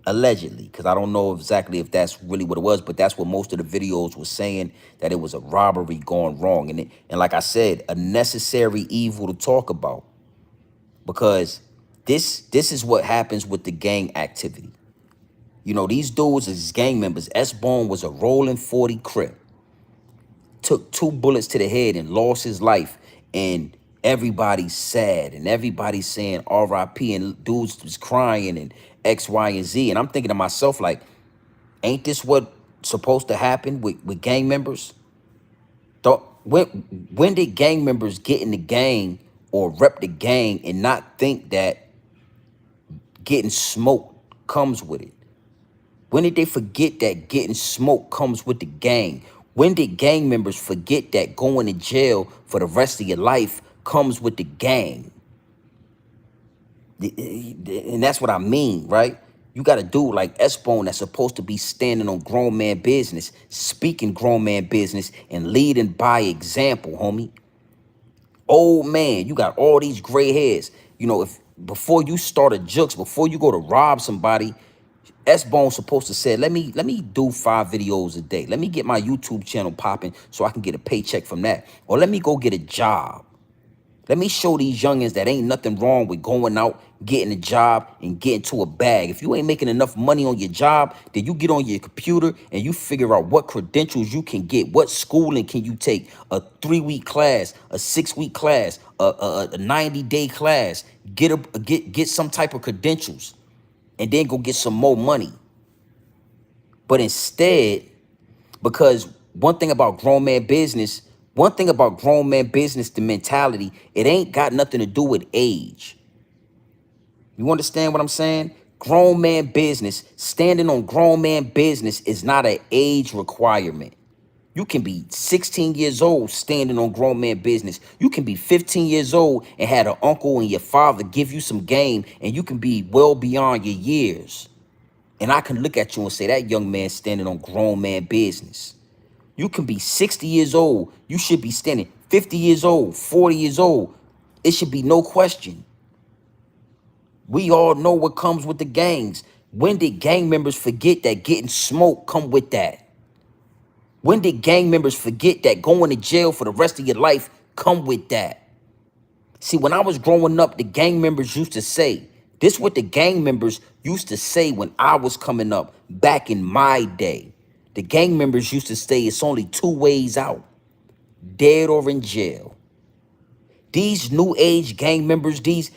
Allegedly, because I don't know exactly if that's really what it was, but that's what most of the videos were saying, that it was a robbery gone wrong. And like I said, a necessary evil to talk about, because this is what happens with the gang activity. You know, these dudes is gang members. S-Bone was a rolling 40 Crip, took 2 bullets to the head and lost his life, and everybody's sad and everybody's saying RIP, and dudes was crying and X, Y, and Z. And I'm thinking to myself, like, ain't this what supposed to happen with gang members? When did gang members get in the gang or rep the gang and not think that getting smoked comes with it? When did they forget that getting smoked comes with the gang? When did gang members forget that going to jail for the rest of your life comes with the gang? And that's what I mean, right? You got a dude like S-Bone that's supposed to be standing on grown man business, speaking grown man business, and leading by example, homie. Old man, you got all these gray hairs. You know, if before you start a jukes, before you go to rob somebody, S-Bone supposed to say, let me do 5 videos a day. Let me get my YouTube channel popping so I can get a paycheck from that. Or let me go get a job. Let me show these youngins that ain't nothing wrong with going out, getting a job, and getting to a bag. If you ain't making enough money on your job, then you get on your computer and you figure out what credentials you can get, what schooling can you take, a 3-week class, a 6-week class, a 90-day class, get some type of credentials, and then go get some more money. But instead, because one thing about grown man business, the mentality, it ain't got nothing to do with age. You understand what I'm saying? Grown man business, standing on grown man business is not an age requirement. You can be 16 years old standing on grown man business. You can be 15 years old and had an uncle and your father give you some game, and you can be well beyond your years. And I can look at you and say, that young man standing on grown man business. You can be 60 years old. You should be standing 50 years old, 40 years old. It should be no question. We all know what comes with the gangs. When did gang members forget that getting smoked come with that? When did gang members forget that going to jail for the rest of your life come with that? See, when I was growing up, the gang members used to say, this what the gang members used to say when I was coming up back in my day. The gang members used to say it's only 2 ways out, dead or in jail. These new age gang members, this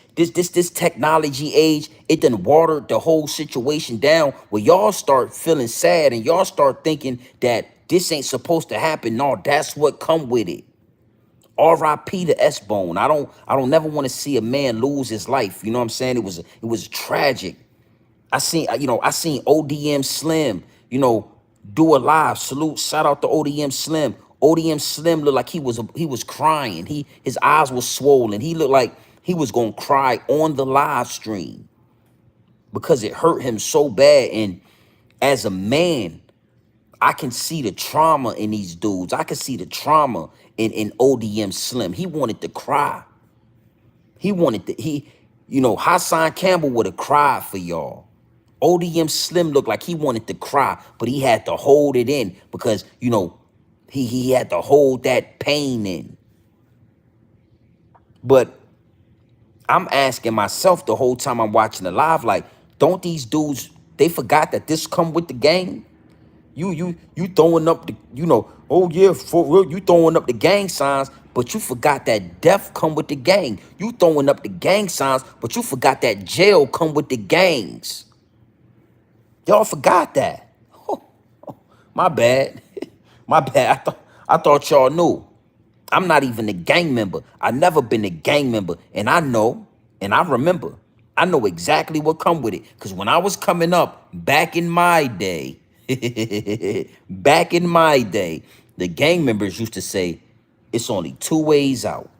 technology age, it done watered the whole situation down, where y'all start feeling sad and y'all start thinking that this ain't supposed to happen. No, that's what come with it. R.I.P. to S-Bone. I don't never want to see a man lose his life. You know what I'm saying? It was tragic. I seen ODM Slim, do a live salute. Shout out to ODM Slim. ODM Slim looked like he was crying. His eyes were swollen. He looked like he was gonna cry on the live stream because it hurt him so bad. And as a man, I can see the trauma in these dudes. I can see the trauma in ODM Slim. He wanted to cry. Hassan Campbell would have cried for y'all. ODM Slim looked like he wanted to cry, but he had to hold it in because, he had to hold that pain in. But I'm asking myself the whole time I'm watching the live, like, don't these dudes, they forgot that this come with the game? You throwing up the, oh yeah, for real, you throwing up the gang signs, but you forgot that death come with the gang. You throwing up the gang signs, but you forgot that jail come with the gangs. Y'all forgot that. My bad. My bad. I thought y'all knew. I'm not even a gang member. I never been a gang member. And I know, and I remember, I know exactly what come with it. Because when I was coming up back in my day, the gang members used to say, it's only 2 ways out.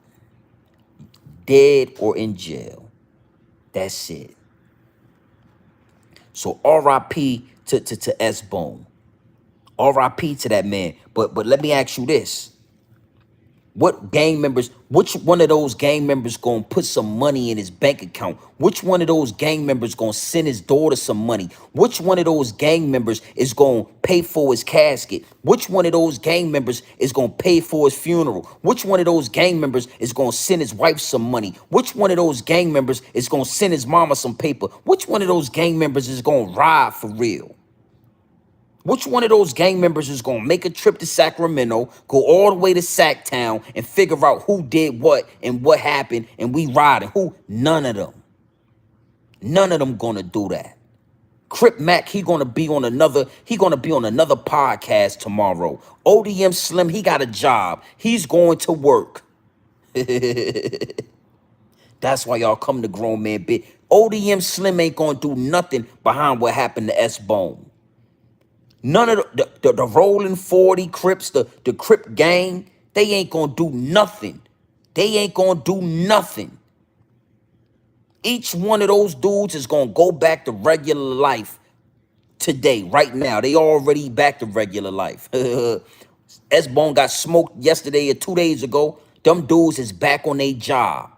dead or in jail. That's it. So R.I.P. to S-Bone. R.I.P. to that man. But let me ask you this. What gang members, which one of those gang members gonna put some money in his bank account? Which one of those gang members gonna send his daughter some money? Which one of those gang members is gonna pay for his casket? Which one of those gang members is gonna pay for his funeral? Which one of those gang members is gonna send his wife some money? Which one of those gang members is gonna send his mama some paper? Which one of those gang members is gonna ride for real? Which one of those gang members is going to make a trip to Sacramento, go all the way to Sacktown, and figure out who did what and what happened, and we riding? Who? None of them. None of them going to do that. Crip Mac, he going to be on another podcast tomorrow. ODM Slim, he got a job. He's going to work. That's why y'all come to Grown Man Bit. ODM Slim ain't going to do nothing behind what happened to S-Bone. None of the Rolling 40 Crips, the Crip gang, they ain't gonna do nothing. They ain't gonna do nothing. Each one of those dudes is gonna go back to regular life today, right now. They already back to regular life. S-Bone got smoked yesterday or 2 days ago. Them dudes is back on their job.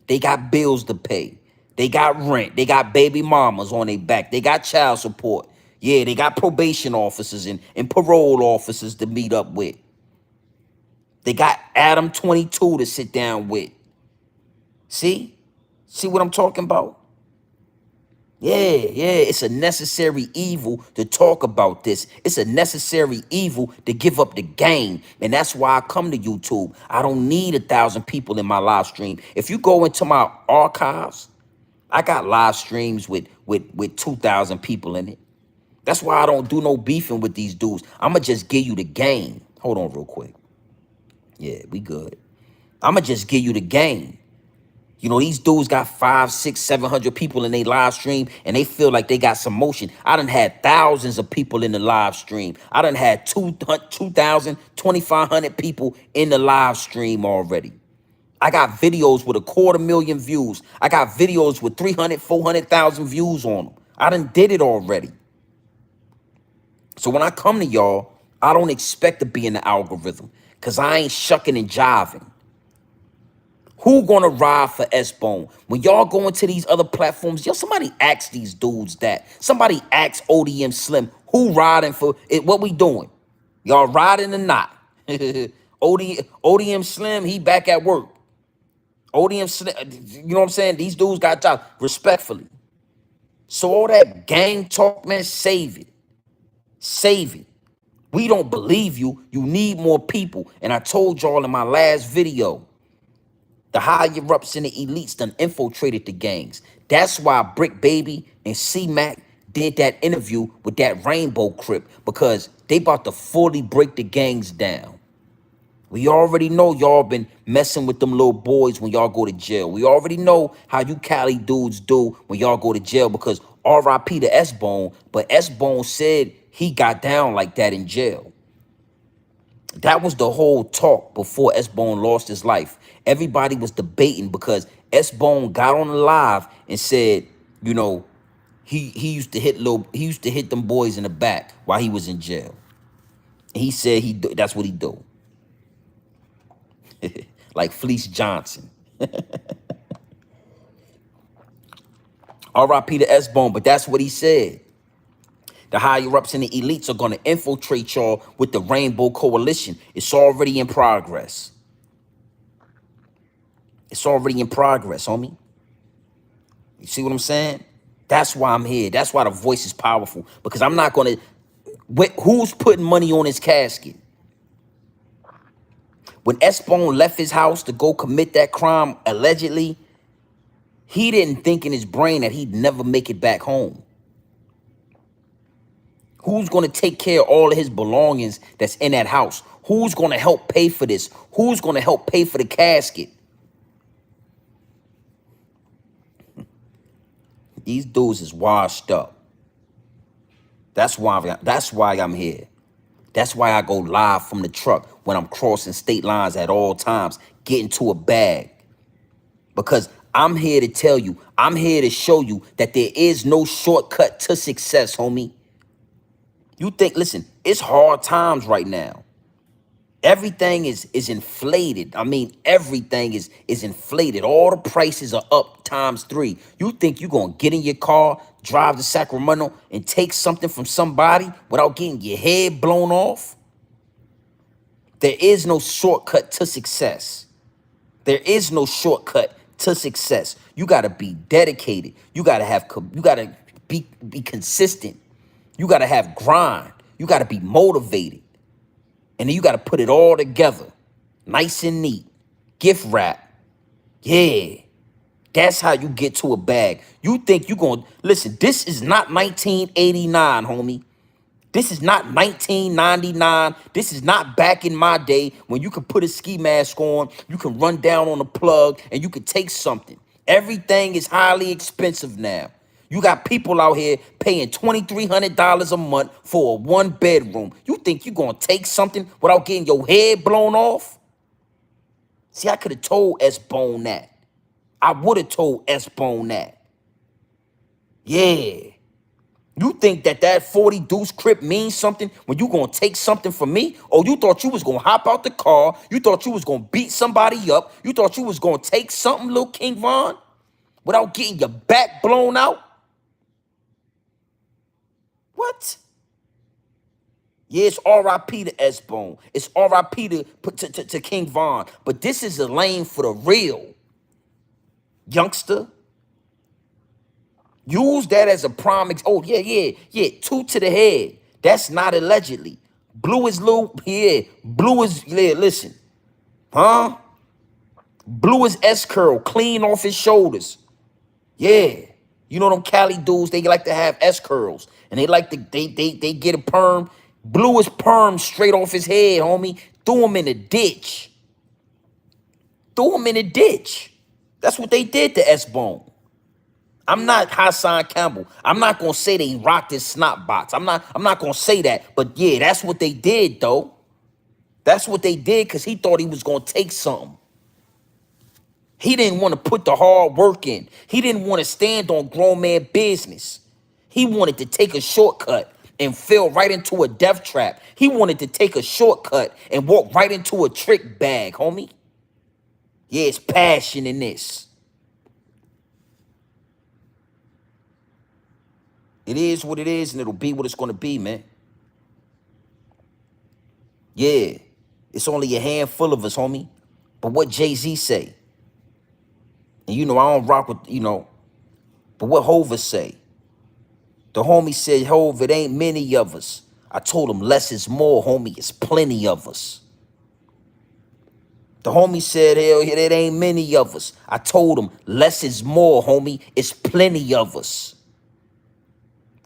They got bills to pay. They got rent. They got baby mamas on their back. They got child support. Yeah, they got probation officers and parole officers to meet up with. They got Adam 22 to sit down with. See? See what I'm talking about? Yeah, it's a necessary evil to talk about this. It's a necessary evil to give up the game. And that's why I come to YouTube. I don't need 1,000 people in my live stream. If you go into my archives, I got live streams with 2,000 people in it. That's why I don't do no beefing with these dudes. I'ma just give you the game. Hold on real quick. Yeah, we good. I'ma just give you the game. You know, these dudes got 500, 600, 700 people in their live stream, and they feel like they got some motion. I done had thousands of people in the live stream. I done had 2,000, 2,500 people in the live stream already. I got videos with 250,000 views. I got videos with 300, 400,000 views on them. I done did it already. So when I come to y'all, I don't expect to be in the algorithm because I ain't shucking and jiving. Who gonna ride for S-Bone? When y'all go into these other platforms, yo, somebody ask these dudes that. Somebody ask ODM Slim, who riding for it? What we doing? Y'all riding or not? ODM Slim, he back at work. ODM Slim, you know what I'm saying? These dudes got jobs, respectfully. So all that gang talk, man, save it. Save it. We don't believe you. You need more people. And I told y'all in my last video, the higher ups and the elites done infiltrated the gangs. That's why Brick Baby and C-Mac did that interview with that Rainbow Crip, because they about to fully break the gangs down. We already know y'all been messing with them little boys when y'all go to jail. We already know how you Cali dudes do when y'all go to jail, because R.I.P. to S-Bone, but S-Bone said he got down like that in jail. That was the whole talk before S-Bone lost his life. Everybody was debating because S-Bone got on the live and said, you know, he used to hit them boys in the back while he was in jail. And he said that's what he do. Like Fleece Johnson. R.I.P. to S-Bone, but that's what he said. The higher-ups and the elites are going to infiltrate y'all with the Rainbow Coalition. It's already in progress. It's already in progress, homie. You see what I'm saying? That's why I'm here. That's why the voice is powerful. Because I'm not going to... Who's putting money on his casket? When S-Bone left his house to go commit that crime, allegedly, he didn't think in his brain that he'd never make it back home. Who's going to take care of all of his belongings that's in that house? Who's going to help pay for this? Who's going to help pay for the casket? These dudes is washed up. That's why I'm here. That's why I go live from the truck when I'm crossing state lines at all times, getting to a bag. Because I'm here to tell you, I'm here to show you that there is no shortcut to success, homie. You think, listen, it's hard times right now. Everything is inflated. I mean, everything is inflated. All the prices are up ×3. You think you're gonna get in your car, drive to Sacramento, and take something from somebody without getting your head blown off? There is no shortcut to success. There is no shortcut to success. You gotta be dedicated. You gotta be consistent. You gotta have grind. You gotta be motivated. And then you got to put it all together. Nice and neat. Gift wrap. Yeah. That's how you get to a bag. You think you're going to... Listen, this is not 1989, homie. This is not 1999. This is not back in my day when you could put a ski mask on, you can run down on a plug, and you could take something. Everything is highly expensive now. You got people out here paying $2,300 a month for a 1-bedroom. You think you're going to take something without getting your head blown off? See, I could have told S-Bone that. I would have told S-Bone that. Yeah. You think that 40 deuce crip means something when you going to take something from me? Or you thought you was going to hop out the car? You thought you was going to beat somebody up? You thought you was going to take something, Lil King Von, without getting your back blown out? What? Yeah, it's R.I.P. to S-Bone. It's R.I.P. to King Von. But this is a lane for the real. Youngster. Use that as a prime. Oh, yeah. 2 to the head. That's not allegedly. Blue is Lou. Yeah. Blue is, yeah, listen. Huh? Blue is S-curl. Clean off his shoulders. Yeah. You know them Cali dudes, they like to have S-curls. And they like to, they get a perm. Blue is perm straight off his head, homie. Threw him in the ditch. Threw him in the ditch. That's what they did to S-Bone. I'm not Hassan Campbell. I'm not gonna say they rocked his snot box. I'm not gonna say that. But yeah, that's what they did, though. That's what they did because he thought he was gonna take something. He didn't want to put the hard work in. He didn't want to stand on grown man business. He wanted to take a shortcut and fell right into a death trap. He wanted to take a shortcut and walk right into a trick bag, homie. Yeah, it's passion in this. It is what it is, and it'll be what it's going to be, man. Yeah, it's only a handful of us, homie. But what Jay-Z say? And you know, I don't rock with, you know, but what Hoover say? The homie said, Hov, it ain't many of us. I told him, less is more, homie. It's plenty of us. The homie said, hell, it ain't many of us. I told him, less is more, homie. It's plenty of us.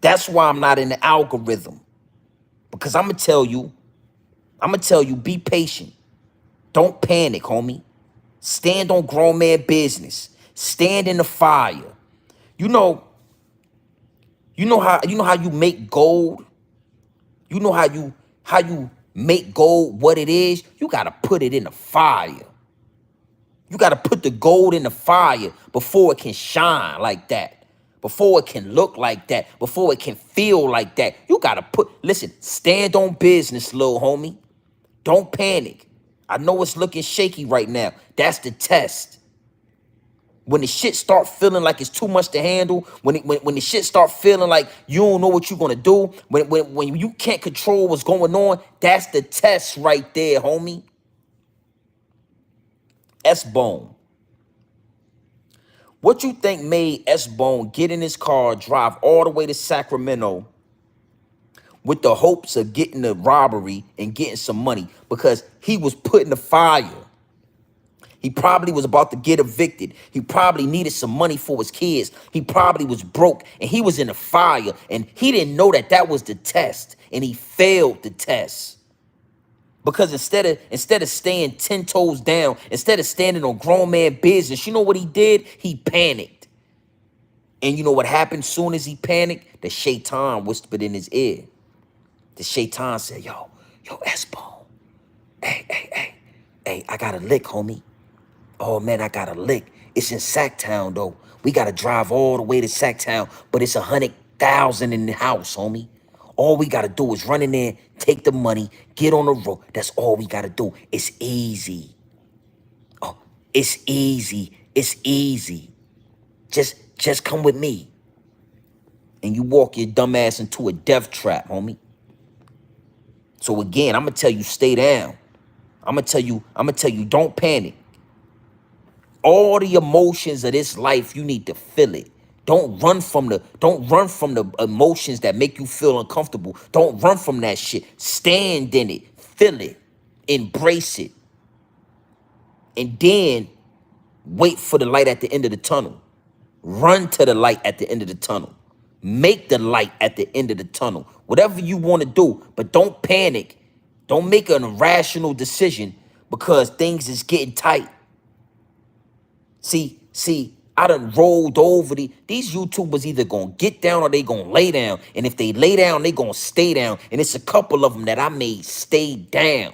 That's why I'm not in the algorithm. Because I'm going to tell you, be patient. Don't panic, homie. Stand on grown man business. Stand in the fire. You know how you make gold? You know how you make gold what it is? You gotta put it in the fire. You gotta put the gold in the fire before it can shine like that. Before it can look like that. Before it can feel like that. You gotta listen, stand on business, little homie. Don't panic. I know it's looking shaky right now. That's the test. When the shit start feeling like it's too much to handle, when the shit start feeling like you don't know what you're gonna do, when you can't control what's going on, that's the test right there, homie. S-Bone. What you think made S-Bone get in his car, drive all the way to Sacramento with the hopes of getting the robbery and getting some money? Because he was put in the fire. He probably was about to get evicted. He probably needed some money for his kids. He probably was broke and he was in the fire and he didn't know that was the test and he failed the test. Because instead of staying 10 toes down, instead of standing on grown man business, you know what he did? He panicked. And you know what happened soon as he panicked? The shaitan whispered in his ear. The shaitan said, yo, S-Bone. Hey, I got a lick, homie. Oh, man, I got a lick. It's in Sacktown, though. We got to drive all the way to Sacktown, but it's 100,000 in the house, homie. All we got to do is run in there, take the money, get on the road. That's all we got to do. It's easy. Oh, it's easy. It's easy. Just come with me. And you walk your dumb ass into a death trap, homie. So again, I'm gonna tell you, stay down. I'm gonna tell you, don't panic. All the emotions of this life, you need to feel it. Don't run from the emotions that make you feel uncomfortable. Don't run from that shit. Stand in it, feel it, embrace it, and then wait for the light at the end of the tunnel. Run to the light at the end of the tunnel. Make the light at the end of the tunnel. Whatever you want to do, but don't panic. Don't make an irrational decision because things is getting tight. See, I done rolled over these YouTubers either gonna get down or they gonna lay down. And if they lay down, they gonna stay down. And it's a couple of them that I made stay down.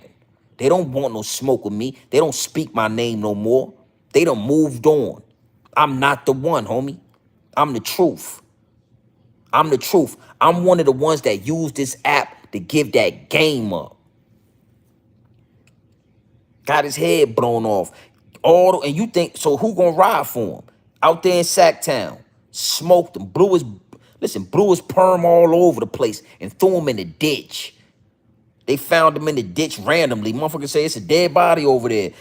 They don't want no smoke with me. They don't speak my name no more. They done moved on. I'm not the one, homie. I'm the truth. I'm the truth. I'm one of the ones that use this app to give that game up. Got his head blown off. And you think, so who gonna ride for him? Out there in Sacktown. Smoked him. Blew his perm all over the place and threw him in the ditch. They found him in the ditch randomly. Motherfuckers say it's a dead body over there.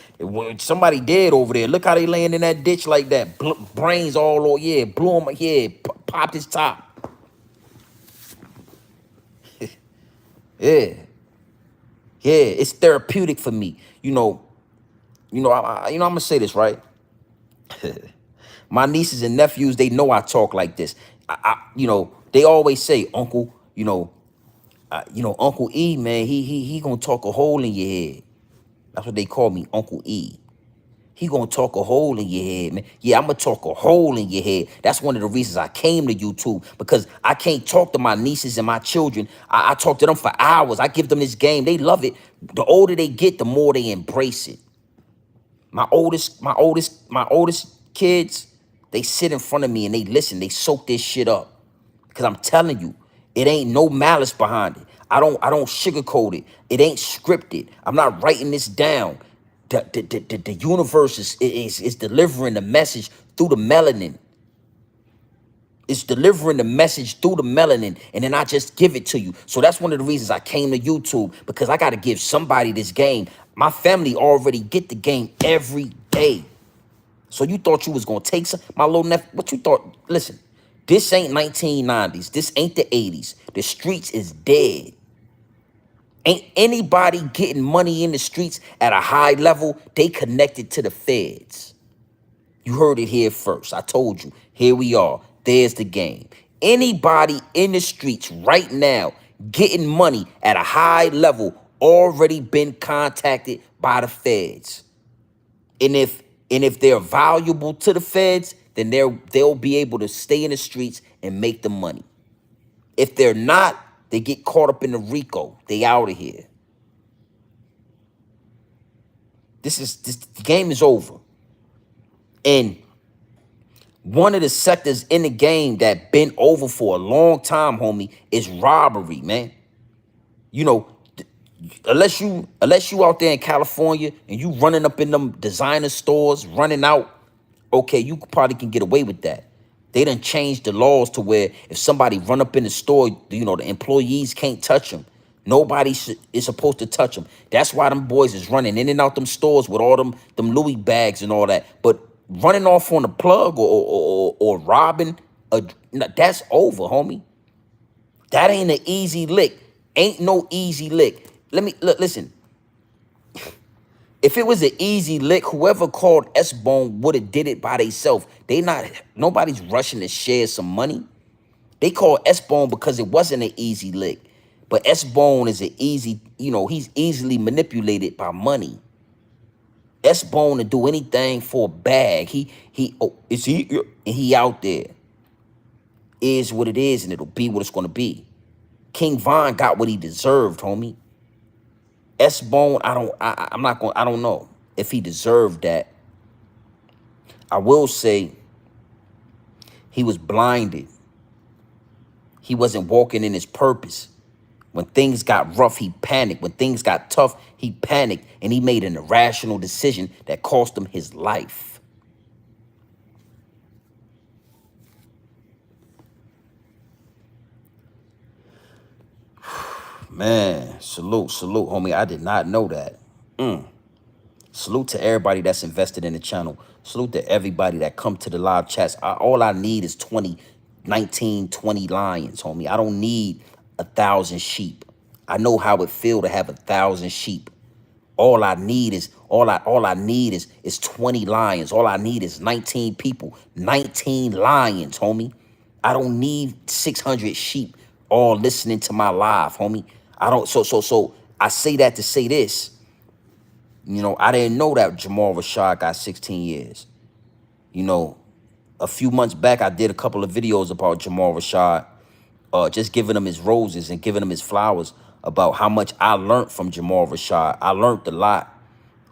Somebody dead over there. Look how they laying in that ditch like that. Brains all over. Yeah, blew him. Yeah, popped his top. Yeah. Yeah, it's therapeutic for me. I'm gonna say this, right? My nieces and nephews, they know I talk like this. They always say, Uncle, Uncle E, man, he gonna talk a hole in your head. That's what they call me, Uncle E. He gonna talk a hole in your head, man. Yeah, I'm gonna talk a hole in your head. That's one of the reasons I came to YouTube, because I can't talk to my nieces and my children. I talk to them for hours. I give them this game. They love it. The older they get, the more they embrace it. My oldest kids, they sit in front of me and they listen. They soak this shit up. Because I'm telling you, it ain't no malice behind it. I don't sugarcoat it. It ain't scripted. I'm not writing this down. The universe is delivering the message through the melanin. It's delivering the message through the melanin, and then I just give it to you. So that's one of the reasons I came to YouTube, because I got to give somebody this game. My family already get the game every day. So you thought you was going to take some, my little nephew, what you thought? Listen, this ain't 1990s. This ain't the 80s. The streets is dead. Ain't anybody getting money in the streets at a high level. They connected to the feds. You heard it here first. I told you. Here we are. There's the game. Anybody in the streets right now getting money at a high level already been contacted by the feds. And if they're valuable to the feds, then they'll be able to stay in the streets and make the money. If they're not, they get caught up in the RICO. They out of here. The game is over. And one of the sectors in the game that been over for a long time, homie, is robbery, man. Unless you out there in California and you running up in them designer stores, running out, okay, you probably can get away with that. They done changed the laws to where if somebody run up in the store, the employees can't touch them. Nobody is supposed to touch them. That's why them boys is running in and out them stores with all them Louis bags and all that. But running off on the plug or robbing, that's over, homie. That ain't an easy lick. Ain't no easy lick. Listen. If it was an easy lick, whoever called S-Bone would have did it by themselves. Nobody's rushing to share some money. They called S-Bone because it wasn't an easy lick. But S-Bone is he's easily manipulated by money. S-Bone to do anything for a bag. He out there. Is what it is, and it'll be what it's gonna be. King Von got what he deserved, homie. S-Bone, I don't know if he deserved that. I will say he was blinded. He wasn't walking in his purpose. When things got rough, he panicked. When things got tough, he panicked, and he made an irrational decision that cost him his life. Man, salute, homie. I did not know that. Salute to everybody that's invested in the channel. Salute to everybody that come to the live chats. All I need is 20, 19, 20 lions, homie. I don't need 1,000 sheep. I know how it feel to have 1,000 sheep. All I need is 20 lions. All I need is 19 people. 19 lions, homie. I don't need 600 sheep all listening to my live, homie. I don't so I say that to say this. You know, I didn't know that Jamal Rashad got 16 years. You know, a few months back, I did a couple of videos about Jamal Rashad, just giving him his roses and giving him his flowers about how much I learned from Jamal Rashad. I learned a lot.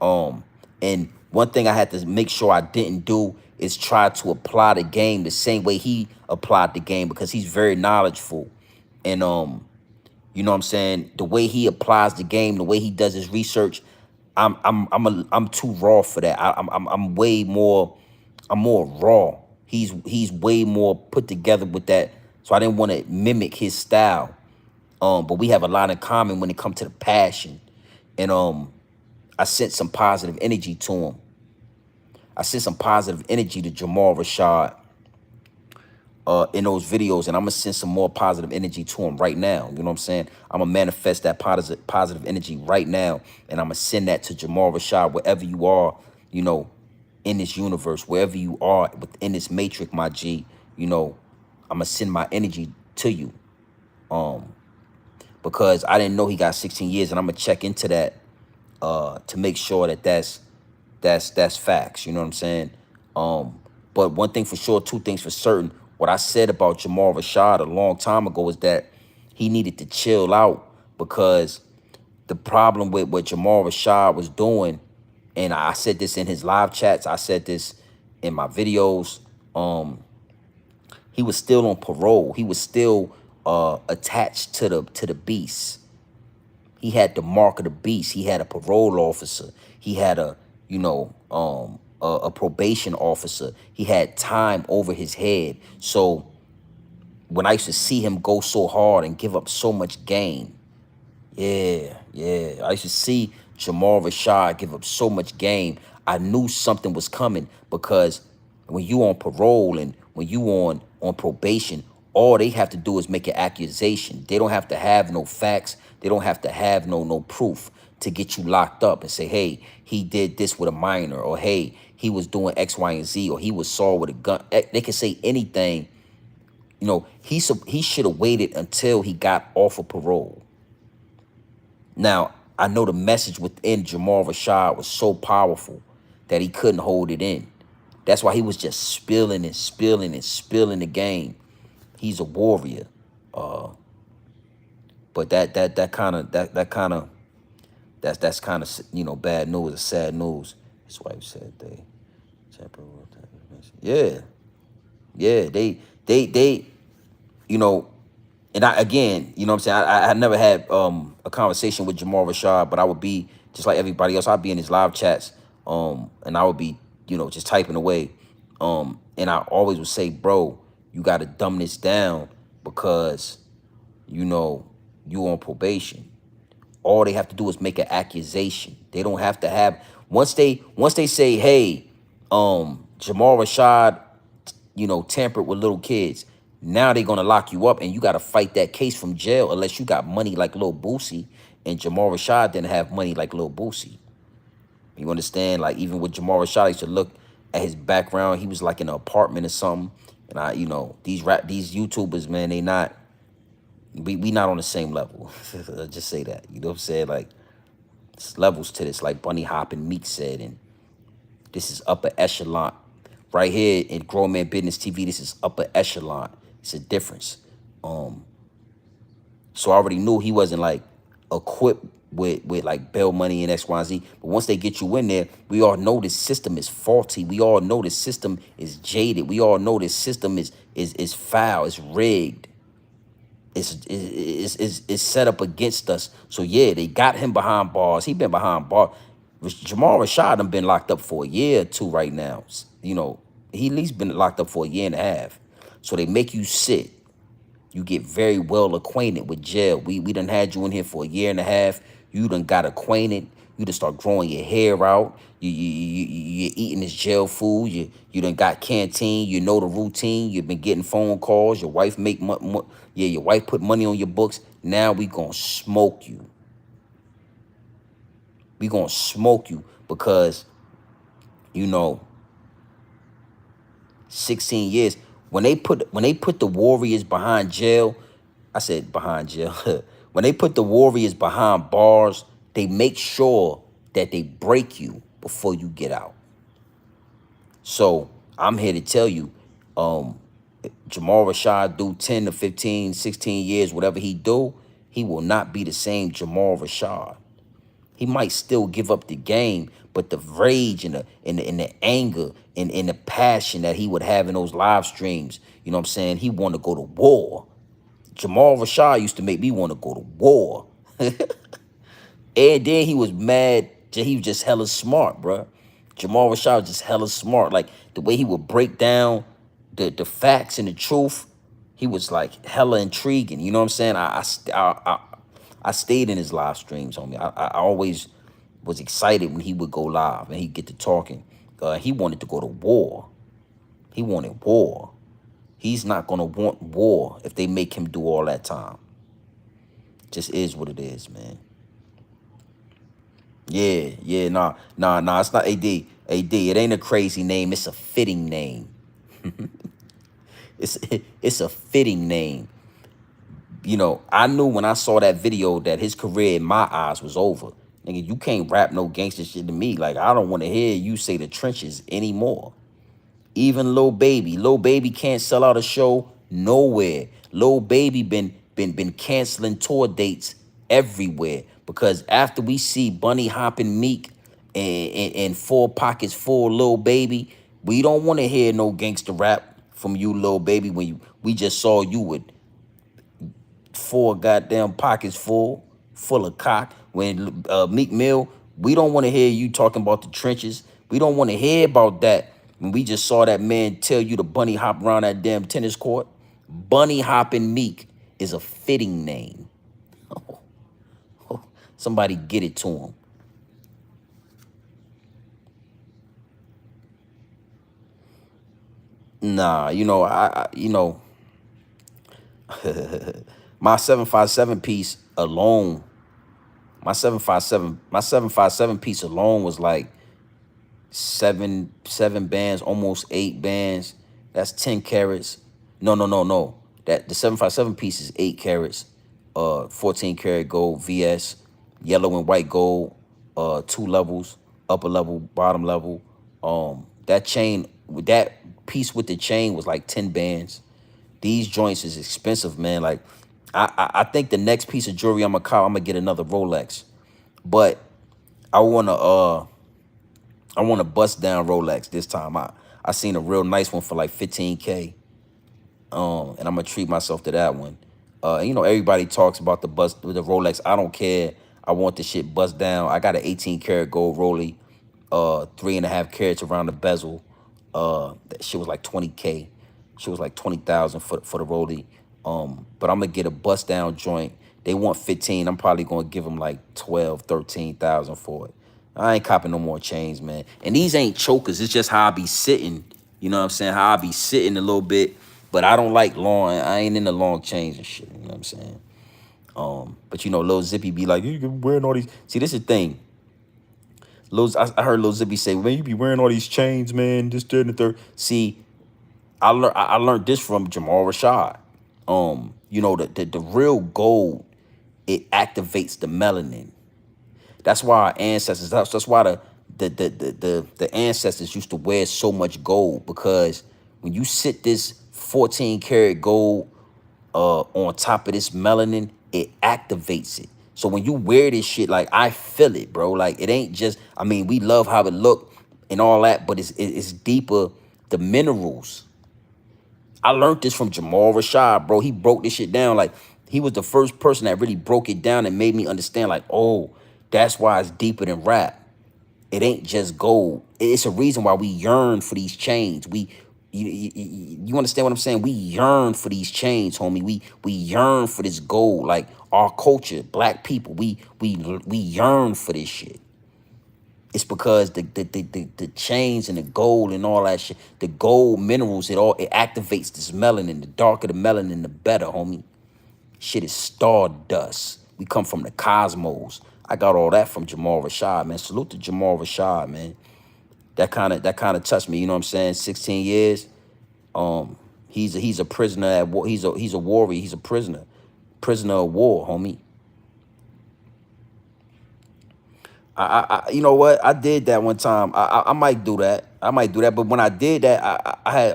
And one thing I had to make sure I didn't do is try to apply the game the same way he applied the game, because he's very knowledgeable. And you know what I'm saying? The way he applies the game, the way he does his research, I'm too raw for that. I'm way more, I'm more raw. He's way more put together with that. So I didn't want to mimic his style. But we have a lot in common when it comes to the passion. And I sent some positive energy to him. I sent some positive energy to Jamal Rashad in those videos, and I'm gonna send some more positive energy to him right now. You know what I'm saying? I'm gonna manifest that positive energy right now, and I'm gonna send that to Jamal Rashad, wherever you are, you know, in this universe, wherever you are within this matrix, my G. You know, I'm gonna send my energy to you, because I didn't know he got 16 years, and I'm gonna check into that to make sure that that's facts. You know what I'm saying? But one thing for sure, two things for certain. What I said about Jamal Rashad a long time ago is that he needed to chill out, because the problem with what Jamal Rashad was doing, and I said this in his live chats, I said this in my videos, he was still on parole. He was still attached to the beast. He had the mark of the beast. He had a parole officer. He had a, you know, a probation officer. He had time over his head. So when I used to see him go so hard and give up so much game, yeah. I used to see Jamal Rashad give up so much game. I knew something was coming, because when you on parole and when you on probation, all they have to do is make an accusation. They don't have to have no facts. They don't have to have no proof to get you locked up and say, hey, he did this with a minor, or hey, he was doing X, Y, and Z, or he was saw with a gun. They can say anything. You know, he should have waited until he got off of parole. Now, I know the message within Jamal Rashad was so powerful that he couldn't hold it in. That's why he was just spilling and spilling and spilling the game. He's a warrior. But that's kind of, you know, bad news, or sad news. His wife said they, yeah, they, you know, and I, again, you know what I'm saying, I never had a conversation with Jamal Rashad, but I would be just like everybody else. I'd be in his live chats, and I would be, you know, just typing away, and I always would say, bro, you got to dumb this down, because, you know, you on probation. All they have to do is make an accusation. They don't have to have, once they say, hey, Jamal Rashad, you know, tampered with little kids. Now they're gonna lock you up, and you gotta fight that case from jail, unless you got money like Lil Boosie. And Jamal Rashad didn't have money like Lil Boosie. You understand? Like, even with Jamal Rashad, I used to look at his background. He was like in an apartment or something. And you know, these YouTubers, man, they not, we not on the same level. I'll just say that. You know what I'm saying? Like, there's levels to this, like Bunny Hop and Meek said, and this is upper echelon. Right here in Grown Man Business TV, this is upper echelon. It's a difference. So I already knew he wasn't like equipped with like bail money and X, Y, and Z. But once they get you in there, we all know this system is faulty. We all know this system is jaded. We all know this system is foul. It's rigged. It's set up against us. So yeah, they got him behind bars. He been behind bars. Jamal Rashad done been locked up for a year or two right now. You know, he at least been locked up for a year and a half. So they make you sit. You get very well acquainted with jail. We done had you in here for a year and a half. You done got acquainted. You done start growing your hair out. You're eating this jail food. You done got canteen. You know the routine. You've been getting phone calls. Your wife make yeah, your wife put money on your books. Now we gonna smoke you. We gonna smoke you because, you know, 16 years. When they put the Warriors behind jail, I said behind jail. When they put the Warriors behind bars, they make sure that they break you before you get out. So I'm here to tell you, Jamal Rashad do 10 to 15, 16 years, whatever he do, he will not be the same Jamal Rashad. He might still give up the game, but the rage and the anger and the passion that he would have in those live streams, you know what I'm saying? He want to go to war. Jamal Rashad used to make me want to go to war. And then he was mad. He was just hella smart, bruh. Jamal Rashad was just hella smart. Like the way he would break down the facts and the truth, he was like hella intriguing. You know what I'm saying? I stayed in his live streams, homie. I always was excited when he would go live and he'd get to talking. He wanted to go to war. He wanted war. He's not going to want war if they make him do all that time. Just is what it is, man. Yeah, nah. It's not AD. It ain't a crazy name. It's a fitting name. It's a fitting name. You know, I knew when I saw that video that his career in my eyes was over. Nigga, you can't rap no gangster shit to me. Like, I don't want to hear you say the trenches anymore. Even Lil Baby can't sell out a show nowhere. Lil Baby been canceling tour dates everywhere because after we see Bunny hopping Meek and Four Pockets full Lil Baby, we don't want to hear no gangster rap from you, Lil Baby, when we just saw you with 4 goddamn pockets full of cock. When Meek Mill, we don't want to hear you talking about the trenches. We don't want to hear about that when we just saw that man tell you to bunny hop around that damn tennis court. Bunny hopping Meek is a fitting name. Somebody get it to him. Nah, you know, my 757 piece alone, my 757 piece alone was like seven bands, almost 8 bands. That's 10 carats. No. That the 757 piece is 8 carats, 14 karat gold VS, yellow and white gold, 2 levels, upper level, bottom level. That chain with that piece with the chain was like 10 bands. These joints is expensive, man. Like I think the next piece of jewelry I'm gonna get another Rolex, but I wanna bust down Rolex this time. I seen a real nice one for like 15K. And I'm gonna treat myself to that one. You know, everybody talks about the Rolex. I don't care. I want the shit bust down. I got an 18 karat gold Rollie, 3.5 carats around the bezel. That shit was like 20K. Shit was like 20,000 for the Rollie. But I'm gonna get a bust down joint. They want 15. I'm probably gonna give them like 12, 13,000 for it. I ain't copping no more chains, man. And these ain't chokers. It's just how I be sitting. You know what I'm saying? How I be sitting a little bit. But I don't like long. I ain't into long chains and shit. You know what I'm saying? But you know, Lil Zippy be like, you wearing all these. See, this is the thing. I heard Lil Zippy say, man, you be wearing all these chains, man. This, third, and the third. See, I learned this from Jamal Rashad. You know, the real gold, it activates the melanin. That's why our ancestors. That's why the ancestors used to wear so much gold, because when you sit this 14 karat gold on top of this melanin, it activates it. So when you wear this shit, like, I feel it, bro. Like, it ain't just, I mean, we love how it look and all that, but it's deeper. The minerals. I learned this from Jamal Rashad, bro. He broke this shit down. Like, he was the first person that really broke it down and made me understand, like, oh, that's why it's deeper than rap. It ain't just gold. It's a reason why we yearn for these chains. You understand what I'm saying? We yearn for these chains, homie. We yearn for this gold. Like, our culture, black people, we yearn for this shit. It's because the chains and the gold and all that shit, the gold minerals, it activates this melanin. The darker the melanin, the better, homie. Shit is stardust. We come from the cosmos. I got all that from Jamal Rashad, man. Salute to Jamal Rashad, man. That kind of touched me. You know what I'm saying? 16 years. He's a prisoner at war. He's a warrior. He's a prisoner of war, homie. You know what? I did that one time. I might do that. But when I did that, I had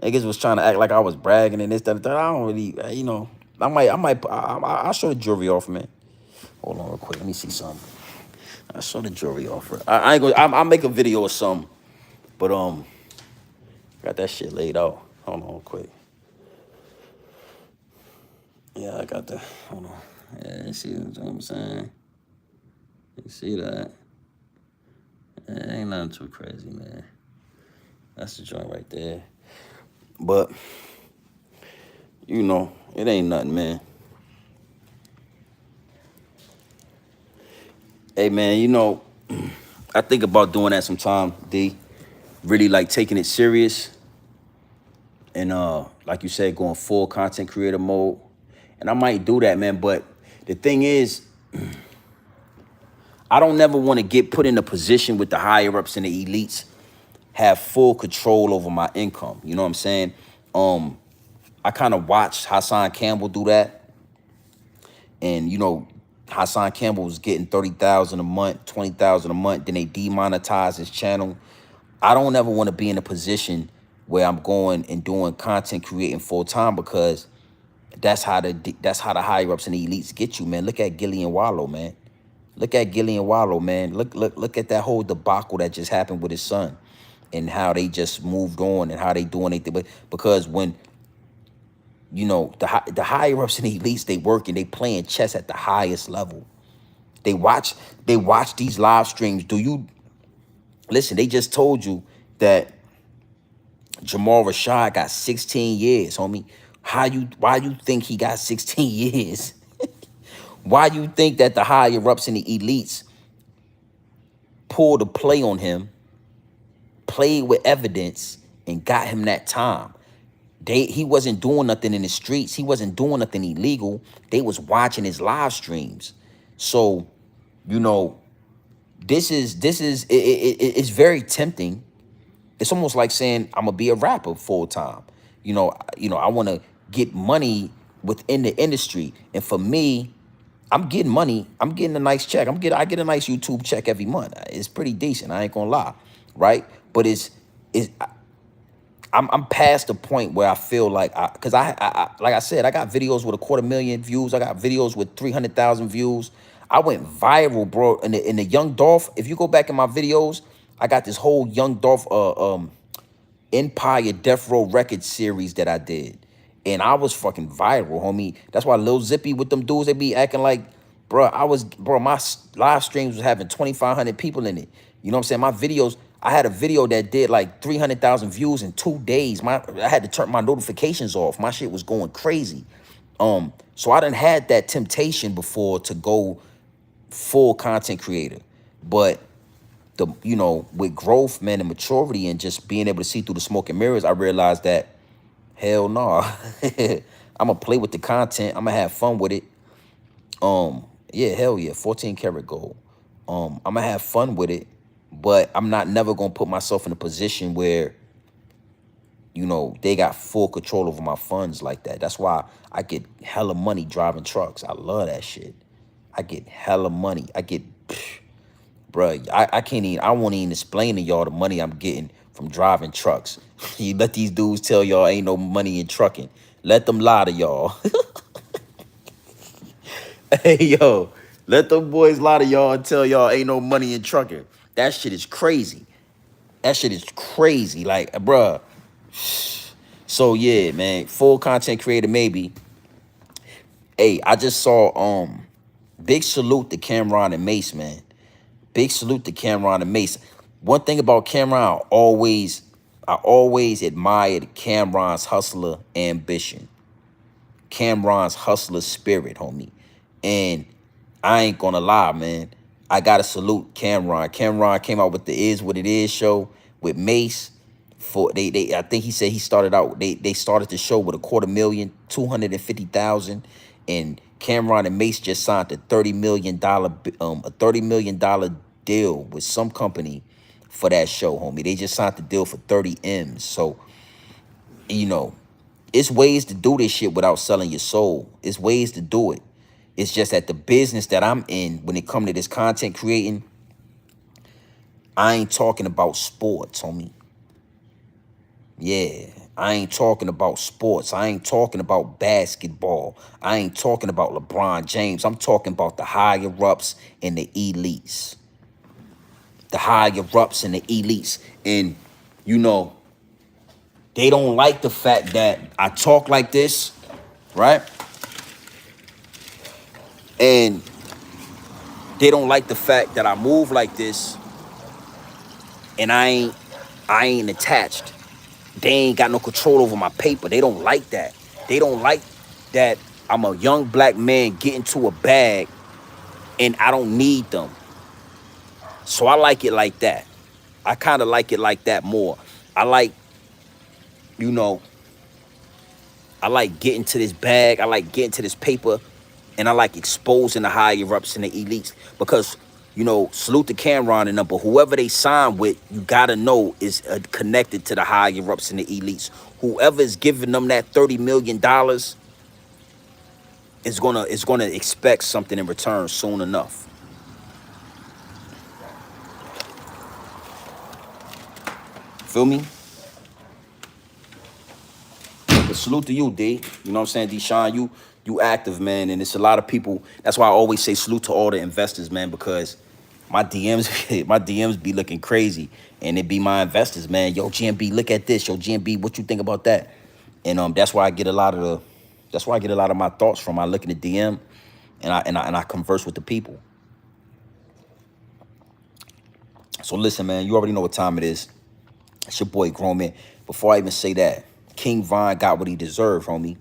niggas was trying to act like I was bragging and this, that, and that. I don't really, you know. I'll show the jewelry off, man. Hold on real quick. Let me see something. I'll show the jewelry off. I ain't gonna. I'll make a video or something. But got that shit laid out. Hold on real quick. Yeah, I got that. Hold on. Yeah, you see what I'm saying? You see that? It ain't nothing too crazy, man. That's the joint right there. But, you know, it ain't nothing, man. Hey, man, you know, I think about doing that sometime, D. Really, like, taking it serious. And, like you said, going full content creator mode. And I might do that, man. But the thing is, I don't never want to get put in a position with the higher-ups and the elites have full control over my income. You know what I'm saying? I kind of watched Hassan Campbell do that. And, you know, Hassan Campbell was getting 30,000 a month, 20,000 a month. Then they demonetized his channel. I don't ever want to be in a position where I'm going and doing content creating full time, because that's how the higher ups and the elites get you, man. Look at Gillian Wallow, man. Look at Gillian Wallow, man. Look at that whole debacle that just happened with his son, and how they just moved on and how they doing anything. But because when, you know, the higher ups and the elites, they working, they playing chess at the highest level. They watch these live streams. Do you listen? They just told you that Jamal Rashad got 16 years, homie. Why you think he got 16 years? Why you think that the higher ups and the elites pulled a play on him, played with evidence, and got him that time? He wasn't doing nothing in the streets. He wasn't doing nothing illegal. They was watching his live streams. So, you know, it's very tempting. It's almost like saying I'm gonna be a rapper full time. You know, I want to get money within the industry, and for me, I'm getting money. I'm getting a nice check. I get a nice YouTube check every month. It's pretty decent. I ain't gonna lie, right? But I'm past the point where I feel like, because like I said, I got videos with 250,000 views. I got videos with 300,000 views. I went viral, bro. In the Young Dolph, if you go back in my videos, I got this whole Young Dolph Empire Death Row Records series that I did. And I was fucking viral, homie. That's why Lil Zippy with them dudes, they be acting like, bro, my live streams was having 2,500 people in it. You know what I'm saying? My videos, I had a video that did like 300,000 views in 2 days. I had to turn my notifications off. My shit was going crazy. So I done had that temptation before to go full content creator. But you know, with growth, man, and maturity, and just being able to see through the smoke and mirrors, I realized that, hell no. I'm gonna play with the content. I'm gonna have fun with it. Yeah, hell yeah, 14 karat gold. I'm gonna have fun with it, but I'm never gonna put myself in a position where, you know, they got full control over my funds like that. That's why I get hella money driving trucks. I love that shit. I get hella money. Bruh, I can't even, I won't even explain to y'all the money I'm getting from driving trucks. You let these dudes tell y'all ain't no money in trucking. Let them lie to y'all. Hey, yo, let them boys lie to y'all and tell y'all ain't no money in trucking. That shit is crazy. That shit is crazy. Like, bruh. So yeah, man, full content creator maybe. Hey, I just saw big salute to Cameron and Mace, man. Big salute to Cameron and Mace. One thing about Cameron, I always admired Cameron's hustler ambition. Cameron's hustler spirit, homie. And I ain't gonna lie, man. I gotta salute Cameron. Cameron came out with the Is What It Is show with Mace. For they I think he said he started out, they started the show with a 250,000, 250,000, and Cameron and Mace just signed a $30 million deal with some company for that show, homie. They just signed the deal for 30 M's. So, you know, it's ways to do this shit without selling your soul. It's ways to do it. It's just that the business that I'm in, when it come to this content creating, I ain't talking about sports, homie. Yeah, I ain't talking about sports. I ain't talking about basketball. I ain't talking about LeBron James. I'm talking about the higher ups and the elites. The higher ups and the elites. And, you know, they don't like the fact that I talk like this, right? And they don't like the fact that I move like this and I ain't attached. They ain't got no control over my paper. They don't like that. They don't like that I'm a young black man getting to a bag and I don't need them. So I like it like that. I kind of like it like that more. I like, you know, I like getting to this bag. I like getting to this paper. And I like exposing the higher ups and the elites. Because, you know, salute to Cameron and them, but whoever they sign with, you got to know is connected to the higher ups and the elites. Whoever is giving them that $30 million is gonna expect something in return soon enough. Feel me? But salute to you, D. You know what I'm saying, Deshaun? You active, man, and it's a lot of people. That's why I always say salute to all the investors, man, because my DMs, my DMs be looking crazy, and it be my investors, man. Yo, GMB, look at this. Yo, GMB, what you think about that? And that's why I get a lot of my thoughts from. I look at the DM, and I converse with the people. So listen, man, you already know what time it is. It's your boy Grown Man. Before I even say that, King Von got what he deserved, homie.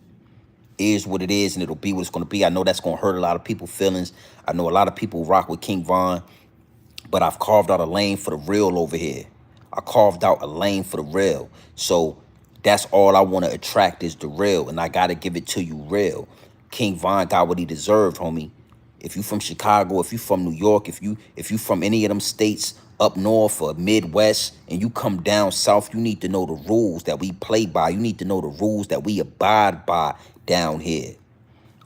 Is what it is, and it'll be what it's going to be. I know that's going to hurt a lot of people's feelings. I know a lot of people rock with King Von, but I've carved out a lane for the real over here. I carved out a lane for the real. So that's all I want to attract is the real, and I got to give it to you real. King Von got what he deserved, homie. If you from Chicago, if you from New York, if you from any of them states up north or Midwest, and you come down south, you need to know the rules that we play by. You need to know the rules that we abide by down here.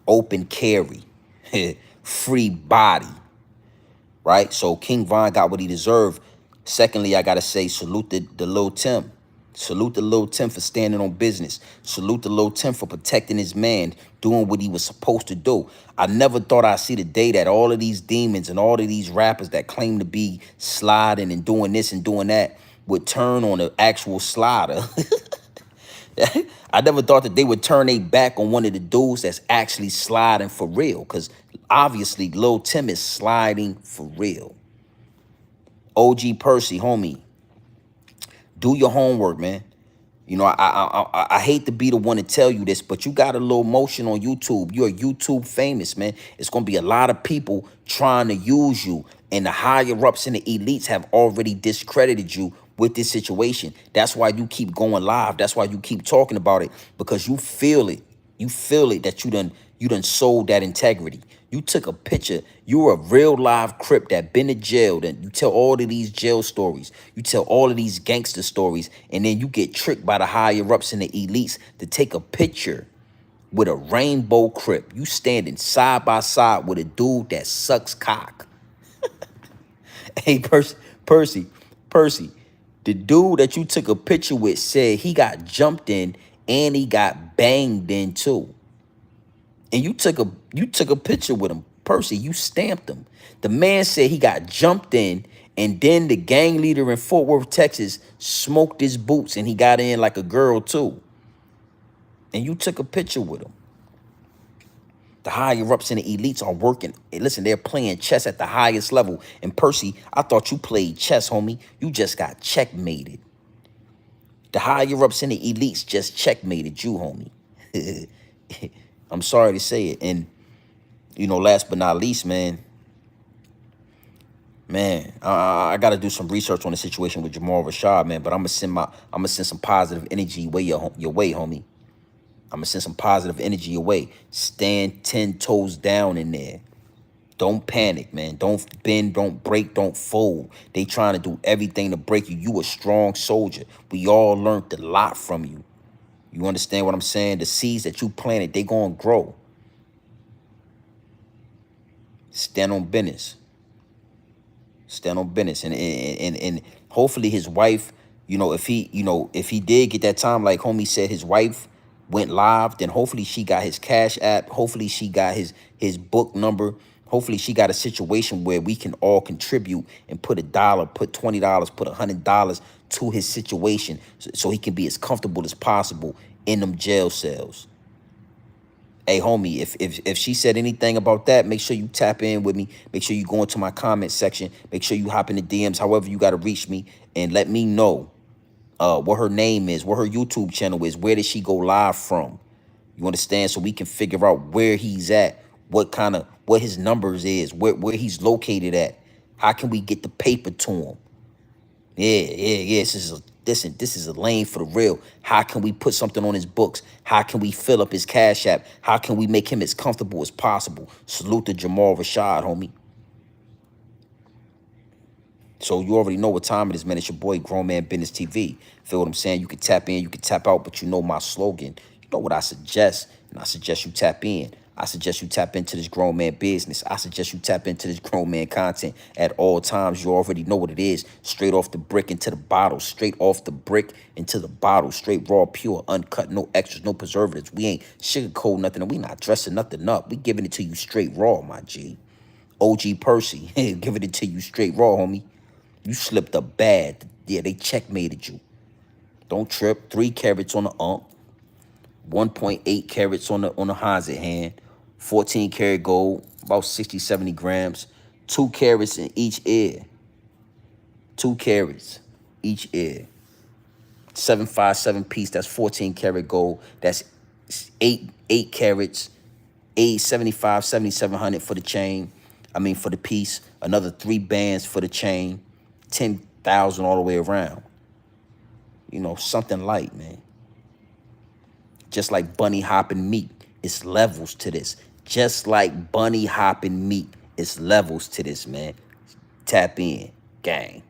Open carry, free body, right? So King Von got what he deserved. Secondly, I gotta say salute the Lil Tim. Salute the Lil Tim for standing on business. Salute the Lil Tim for protecting his man, doing what he was supposed to do. I never thought I'd see the day that all of these demons and all of these rappers that claim to be sliding and doing this and doing that would turn on an actual slider. I never thought that they would turn their back on one of the dudes that's actually sliding for real. Because obviously Lil Tim is sliding for real. OG Percy, homie, do your homework, man. You know, I hate to be the one to tell you this, but you got a little motion on YouTube. You're YouTube famous, man. It's going to be a lot of people trying to use you, and the higher ups and the elites have already discredited you with this situation. That's why you keep going live. That's why you keep talking about it, because you feel it. You feel it that you done sold that integrity. You took a picture. You were a real live Crip that been to jail. Then you tell all of these jail stories. You tell all of these gangster stories. And then you get tricked by the higher ups and the elites to take a picture with a rainbow Crip. You standing side by side with a dude that sucks cock. Hey, Percy, the dude that you took a picture with said he got jumped in and he got banged in too. And you took a picture with him. Percy, you stamped him. The man said he got jumped in, and then the gang leader in Fort Worth, Texas, smoked his boots, and he got in like a girl too. And you took a picture with him. The higher ups and the elites are working. Hey, listen, they're playing chess at the highest level. And Percy, I thought you played chess, homie. You just got checkmated. The higher ups and the elites just checkmated you, homie. I'm sorry to say it. And, you know, last but not least, man, I got to do some research on the situation with Jamal Rashad, man. But I'm gonna send some positive energy your way, homie. I'm gonna send some positive energy your way. Stand 10 toes down in there. Don't panic, man. Don't bend, don't break, don't fold. They trying to do everything to break you. You a strong soldier. We all learned a lot from you. You understand what I'm saying? The seeds that you planted, they gonna grow. Stand on business. Stand on business. And hopefully his wife, if he did get that time, like homie said, his wife went live, then hopefully she got his cash app. Hopefully she got his book number. Hopefully she got a situation where we can all contribute and put $1, put $20, put $100 to his situation so he can be as comfortable as possible in them jail cells. Hey, homie, if she said anything about that, make sure you tap in with me. Make sure you go into my comment section. Make sure you hop in the DMs, however you got to reach me, and let me know what her name is, what her YouTube channel is, where did she go live from? You understand? So we can figure out where he's at, what his numbers is, where he's located at. How can we get the paper to him? Yeah. This is a lane for the real. How can we put something on his books? How can we fill up his cash app? How can we make him as comfortable as possible? Salute to Jamal Rashad, homie. So you already know what time it is, man. It's your boy, Grown Man Business TV. Feel what I'm saying? You can tap in, you can tap out, but you know my slogan. You know what I suggest, and I suggest you tap in. I suggest you tap into this grown man business. I suggest you tap into this grown man content at all times. You already know what it is. Straight off the brick into the bottle. Straight off the brick into the bottle. Straight raw, pure, uncut, no extras, no preservatives. We ain't sugarcoat nothing, and we not dressing nothing up. We giving it to you straight raw, my G. OG Percy, giving it to you straight raw, homie. You slipped up bad. Yeah, they checkmated you. Don't trip. 3 carats on the 1.8 carats on the Hansa hand. 14 karat gold, about 60, 70 grams. 2 carats in each ear. 2 carats each ear. 757 piece, that's 14 karat gold. That's 8 carats. 875, 7,700 for the chain. For the piece. Another 3 bands for the chain. 10,000 all the way around. Something light, man. Just like bunny hopping meat, it's levels to this. Just like bunny hopping meat, it's levels to this, man. Tap in, gang.